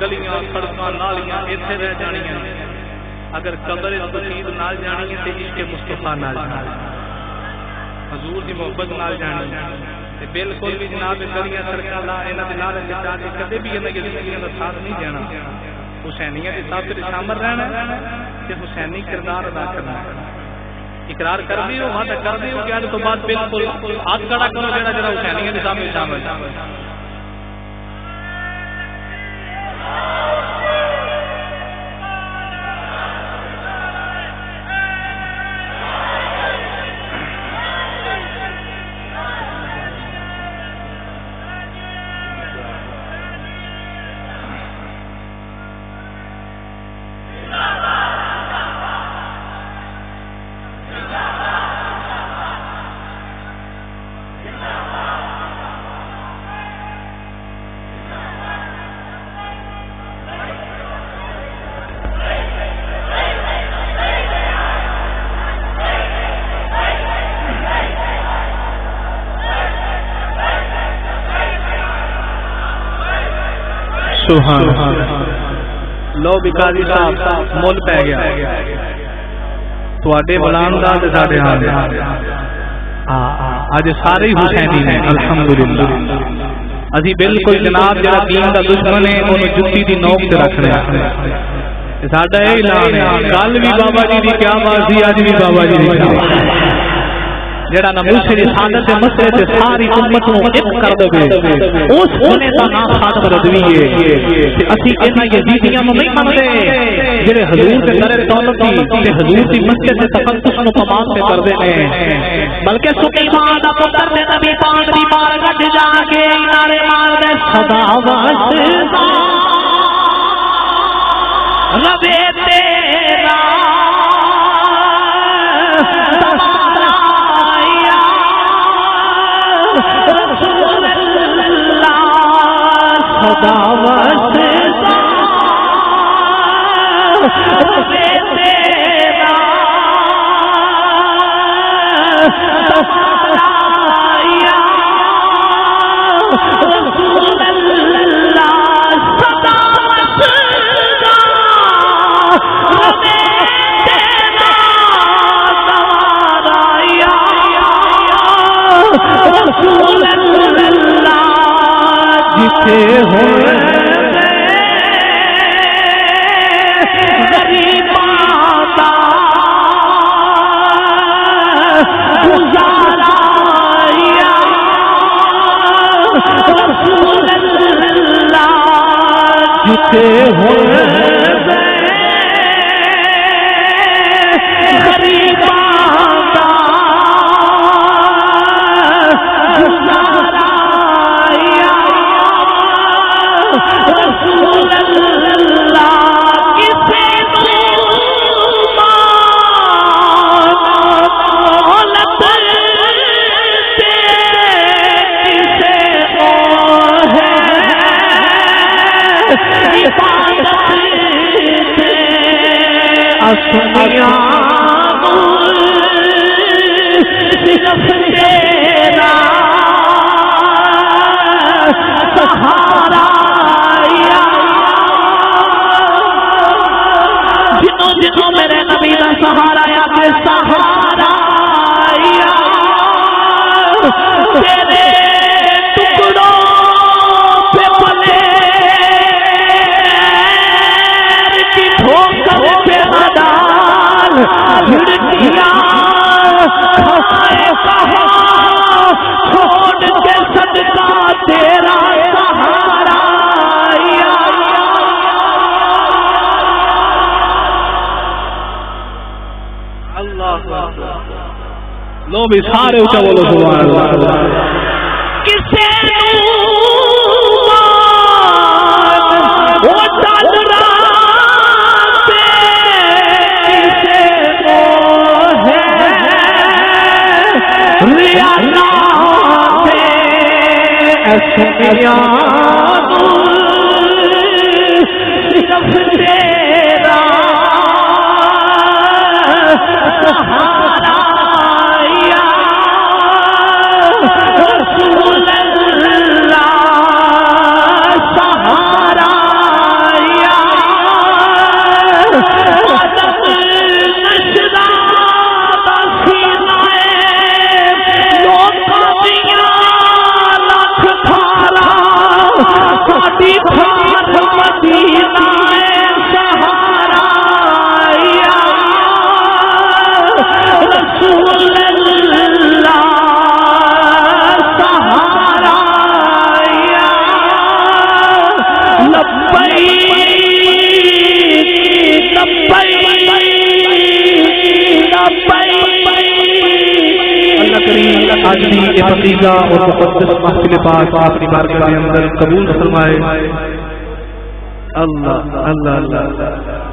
گلیاں سڑکاں نالیاں ایتھے رہ جانیاں اگر قبر رشید نال جانی ہے تے عشق مصطفیٰ نال جانی حضور دی محبت نال جانی تے بالکل بھی جناب گلیاں سڑکاں لا انہاں دے نال چا کے کدے بھی انہاں یزیدیاں دا ساتھ نہیں دینا حسینیہ دے ساتھ شامل رہنا تے حسینی کردار ادا کرنا اقرار کر دیو وعدہ کر دیو کہ اج تو بعد بالکل ہاتھ کھڑا کرو جڑا جڑا حسینیہ دے ساتھ شامل لو بکاری صاحب مل پی گیا تواڈے بلان دا تے ساڈے حال اج سارے حسینی نے الحمدللہ اسی بالکل جناب جڑا دین دا دشمن ہے اونوں جُتی دی نوک تے رکھ رہے ہیں ساڈا اے اعلان ہے کل بھی بابا جی دی کیا بات سی اج بھی بابا جی دی کیا جڑا ناموس رسالت دے مسئلے تے ساری امت نو ایک کر دے اس ہونے دا نام خاطر رضوی ہے تے اسی انہاں یزیدیاں نو نہیں منتے جڑے حضور دے در توبہ تے حضور دی مسجد تے تقدس نو پامال تے کردے نے بلکہ سلیمان دا پتر تے نبی پاک دی بارگاہ وچ جا کے نعرے مار دے صدا واسطہ ربے تیرا دعوت جنوں میرے نبی دا سہارا یا تے سہارا یا تیرے ٹکڑوں پہ پلے کی ٹھوکر پہ ڈال کھڑکیاں کھائے کہاں چھوڑ کے صدقہ تیرا سہارا یا لو بھی سارے اونچا بولو سبحان اللہ. کسے وہ چل رات کسے کو ہے ریاضات سنیا صرف تیرا سہارا یا رسول اللہ سہارا یا عدم نشدہ بسینائے لوکاں دیاں لکھ کھارا ساڈی خاط مدینہ سہارا یا رسول اللہ سہارا یا لبیک اللہ کریم آج بھی یہ عقیدہ اور مقدس محفل پاک اپنی بارگاہ کے اندر قبول فرمائے. اللہ اللہ اللہ.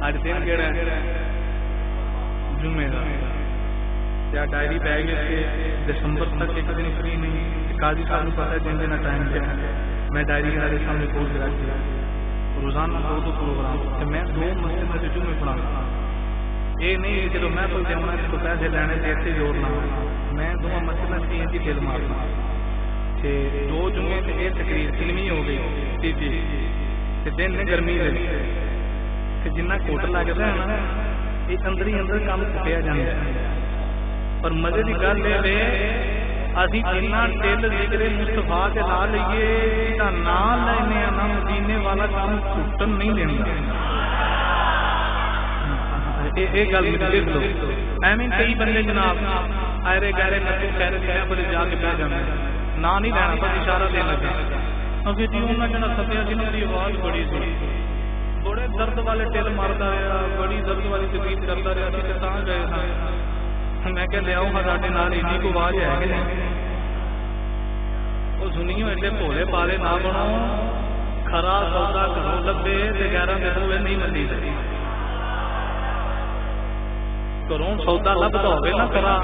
آج دن کہڑا جمعے کا کیا ڈائری پہ گئی دسمبر تک ایک دن فری نہیں. قاضی صاحب نے پتا ہے دن دینا ٹائم کیا ہے. میں ڈائری کے سامنے کھول کے رکھ دیا روزانہ 2 پروگرام کہ میں 2 مسجد میں جمعے پڑھا. یہ نہیں جب میں کوئی جانا تو پیسے لینے سے ایسے جوڑنا. میں 2 مسجد میں 3 کی دل مارنا. 2 جمعے سے یہ تقریر علمی ہو گئی تھی دن نے گرمی دے کہ جنہ کوٹ لگتا ہے نا یہ اندر ہی اندر کام کٹیا جاتا ہے. پر مزے کی گل یہ ابھی جنہ دل ذکر مصطفیٰ کے لا لیے نام لینے نا مدینے والا کام چھٹن نہیں دینا. یہ گل دیکھ لو ایویں کئی بندے جناب آئے گہرے نکو کہہ رہے بڑے جا کے بہ جانا نہ نہیں لینا بس اشارہ دینا لگا. ابھی جی انہوں نے سدیا جنہوں کی آواز بڑی سی بڑے درد والے ٹل مارتا رہا بڑی درد والی تکلیف کرتا رہا کہ کہاں گئے تھے. میں کہ لیا ہوں ساڈے نال اینی کو آواز ہے کہ نہیں. وہ سنیو ایڈے بھولے پالے نہ بنو کھرا سودا گھروں لبے تے غیراں دے بوئے نہیں مندی تے گھروں سودا لبدا ہوے نا کھرا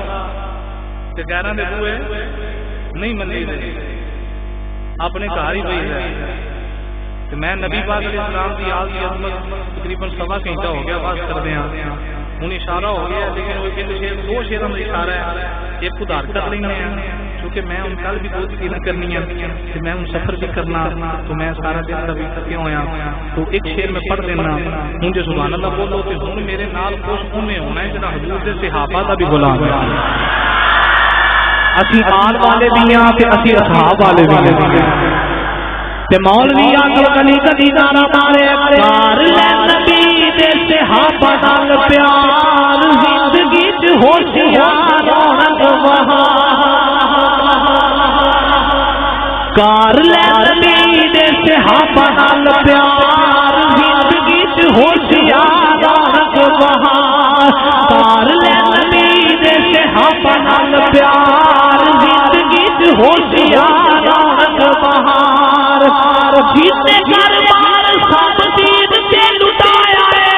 تے غیراں دے بوئے نہیں مندی تے اپنے گھر ہی پئی ہے. میں نبی پاک علیہ السلام کی آل کی عظمت تقریباً 1.25 گھنٹہ ہو گیا بات کردے ہیں. ہوں اشارہ ہو گیا لیکن وہ ایک شیر دو شیروں کا اشارہ ہے ایک ادھار کر لینا ہے کیونکہ میں ان کل بھی دو تقریر کرنی ہے کہ میں ان سفر بھی کرنا تو میں سارا دن کبھی کر کے ہویا تو ایک شیر میں پڑھ دینا ہوں جو سبحان اللہ بولو تو ہوں میرے نال خوش انہیں ہونا ہے جنہاں حضور دے صحابہ دا بھی غلام ہے اسی آل والے بھی ہیں تے اسی اصحاب والے بھی ہیں تے مولوی آکل کلی کلی نارا مارے کار لے نبی دے صحابہ نال پیار زندگی چ ہوشیار رونق بہار کار لے نبی دے صحابہ نال پیار زندگی چ ہوشیار رونق بہار کار لے نبی دے صحابہ نال پیار زندگی چ ہوشیار رونق بہار جیتے گھر بار سب دید سے لٹایا ہے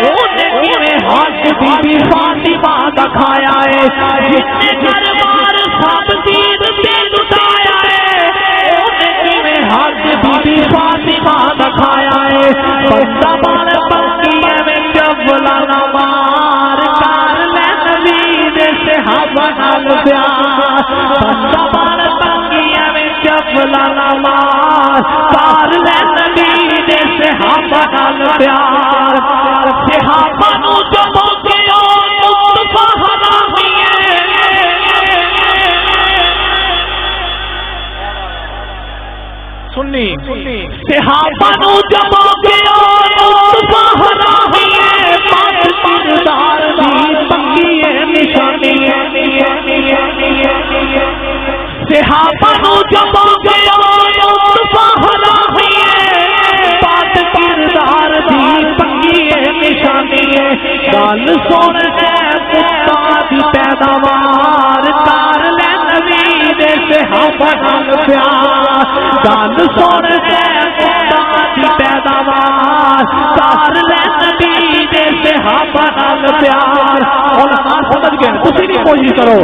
اونے کیویں حق بی بی فاطمہ دکھایا ہے جیتے گھر بار سب دید سے لٹایا ہے اونے کیویں حق بی بی فاطمہ دکھایا ہے بندہ بار بندیے میں جبلا نوار کار لے نبی دے صحابہ نال پیار بندہ بار بندیے میں جبلا نوار کار لے نبی دے صحابہ نال پیار صحابہ نو جب گیا مصطفیٰ حرامیے سنی صحابہ نو جب گیا مصطفیٰ حرامیے پاک کردار دی پکیے نشانی صحابہ نو جب گیا مصطفیٰ حرامیے پاک کردار دی پکیے نشانی گل سن کے کتا دی پیداوار کار لے نبی دے صحابہ نال پیار گل سن کے کتا دی پیداوار کار لے نبی دے صحابہ نال پیار اور سمجھ گئے تسی نہیں کوشش کرو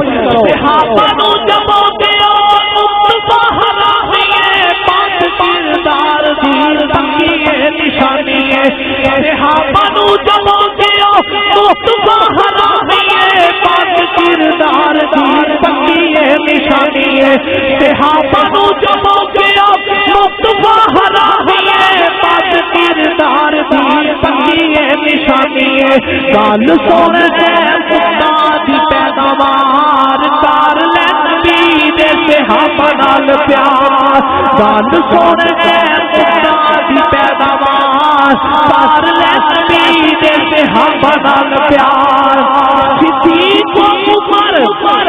صحابہ نو جب گیا مصطفیٰ حرامیے پاک کردار دی پکیے نشانی صحابہ نو جب گیا مصطفیٰ حرامیے پاک کردار دی پکیے نشانی صحابہ نو جب گیا مصطفیٰ حرامیے پاک کردار دی پکیے نشانی گل سن کے کتا دی پیداوار کار لے نبی دے صحابہ نال پیار گل سن کے کتا دی پیداوار کار لے نبی دے صحابہ نال پیار صدیق عمر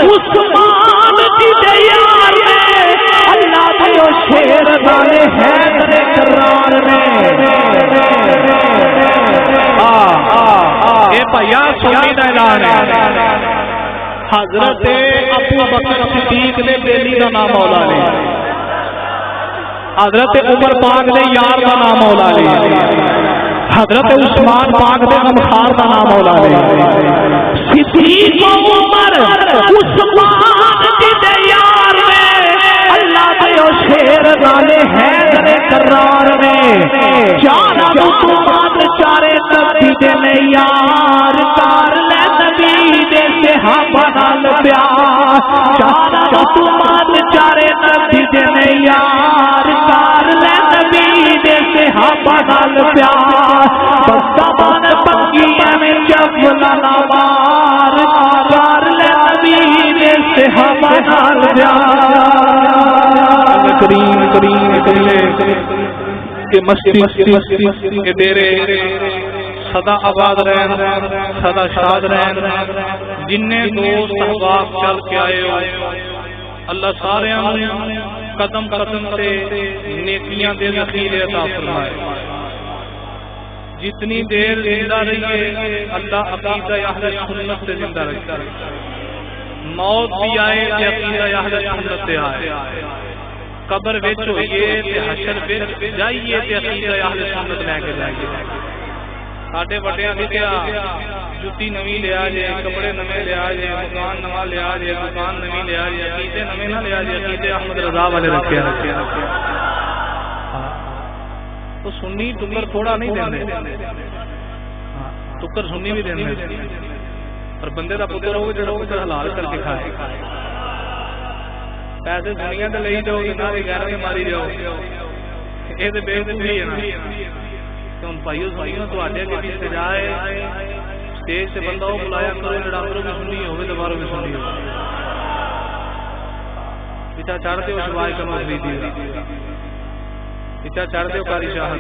عثمان دی دیار میں اللہ دیو شیر والے حیدر کرار میں اے بھیا سنی دا اعلان ہے حضرت ابو بکر صدیق نے بیلی دا نام مولا لے حضرت عمر پاک نے یار دا نام مولا لے حضرت عثمان پاک نے غمخار دا نام مولا لے صدیق عمر عثمان دی یار میں اللہ دیو شیر والے حیدر کرار میں چارا حکومت چارے نبی دے یار کار لے نبی دے صحابہ نال پیار چارا حکومت چارے نبی دے یار کار لے نبی دے صحابہ نال پیار بندہ بن پکیے میں جبلا نوار کار لے نبی دے صحابہ نال پیار کریم کریم کریم کہ مستی کے ڈیرے سدا آباد رہن سدا شاد رہن جننے دوست احباب چل کے آئے ہو اللہ سارے قدم قدم سے نیکیاں دے ذخیرے عطا فرمائے جتنی دیر زندہ رہیے اللہ عقیدہ اہل سنت سے زندہ رہے موت بھی آئے کہ عقیدہ اہل سنت سے آئے قبر وچ ہوئیے تے حشر وچ جائیے تے عقیدہ اہل سنت لے کے جائیے ساڈے وڈیاں لکھیا جُتی نویں لیا جے کپڑے نویں لیا جے مکان نواں لیا جے دکان نویں لیا جے عقیدے نویں نہ لیا جے عقیدے احمد رضا والے رکھے تو سنی ٹکر تھوڑا نہیں دیندے ٹکر سنی بھی دینا اور بندے کا پتر ہوگا جڑا پتر حلال کر کے کھائے پیسے سنیا تو لے جاؤ گیارہ میں ماری جاؤ یہ تو بےوقوفی ہے نا ہوں بھائیو سنیو تے اگے سجا ہے اسٹیج سے بندہ وہ بلایا کرو جڑا اندروں بھی سنی ہوگی تو باہروں بھی سنی ہو پیچھا چڑھ دو شبائی کرو خریدی پیچھا چڑھ دو کاری شاہ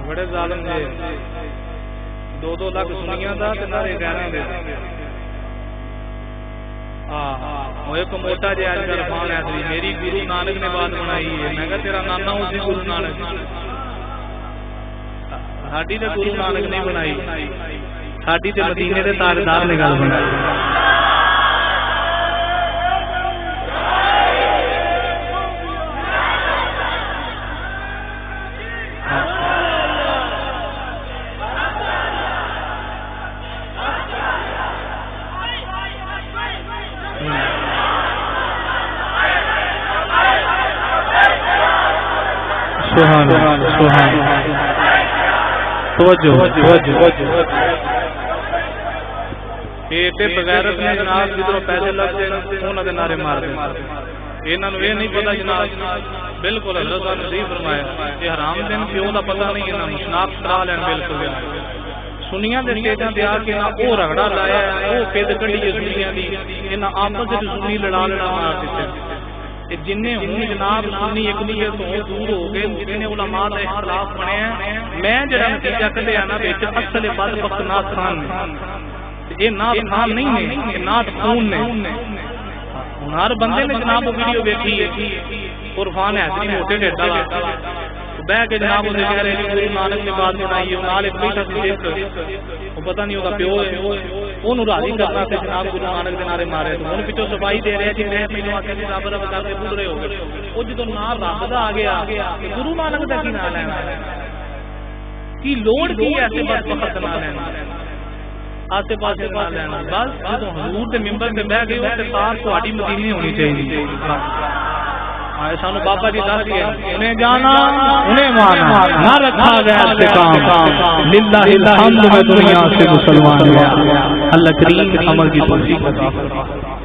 بڑے ظالم جی 2-2 لاکھ سنیا تھا نارے گہرے دے ایک موٹا جی اج کل فون ہے میری گرو نانک نے بات بنائی ہے میں کہا تیرا نانا اسی گرو نانک ساڈی تے گرو نانک نہیں بنائی ساڈی تے مدینے دے تاجدار نے گل بنائی بغیرت نے جناب جدھروں پیسے لگتے انہوں نے نعرے مار دیں انہوں یہ نہیں پتا جناب بالکل حضرت صاحب نے صحیح فرمایا یہ حرام دن پیو کا پتا نہیں انہوں شناخت کرا لین بالکل سنیا کے اسٹیجاں تے آ کے نہ وہ رگڑا لایا وہ پید کڑی ہے سنیا کی انہیں آپس سنی لڑا مار دیتے جن ہوں جناب سنی ایک دوسرے تو دور ہو گئے جن علماء کا اختلاف بنے میں جڑا نتیجہ کڈیا نا وچ اصل بد وقت نات خان نے یہ نات خان نہیں نے یہ نات خون نے ہر بندے نے جناب وہ ویڈیو دیکھی ہے عرفان ہے موٹے ڈیڈا بہ کے جناب وہ کہہ رہے ہیں گرو نانک نے بات بنائی ہے نال ایک بیٹھا سی ایک وہ پتہ نہیں ہوگا پیو ہے وہ راضی کرنا تے جناب گرو نانک دے نعرے مارے تو ہن پیچھے صفائی دے رہے کہ میں پہلو آ کے رب رب کر کے بول رہے ہو گئے وہ جدوں نام رب دا آ گیا گرو نانک دا کی نام لینا کی لوڑ کی ایسے بس وقت نہ لینا آسے پاسے نہ لینا بس جدوں حضور دے منبر تے بیٹھ گئے تے تار تہاڈی مدینے ہونی چاہیے سانو بابا جی دس گئے انہیں جانا انہیں مانا نہ رکھا گیا کام للہ الحمد میں دنیا سے مسلمان ہوا اللہ کریم عمل کی توفیق عطا فرمائے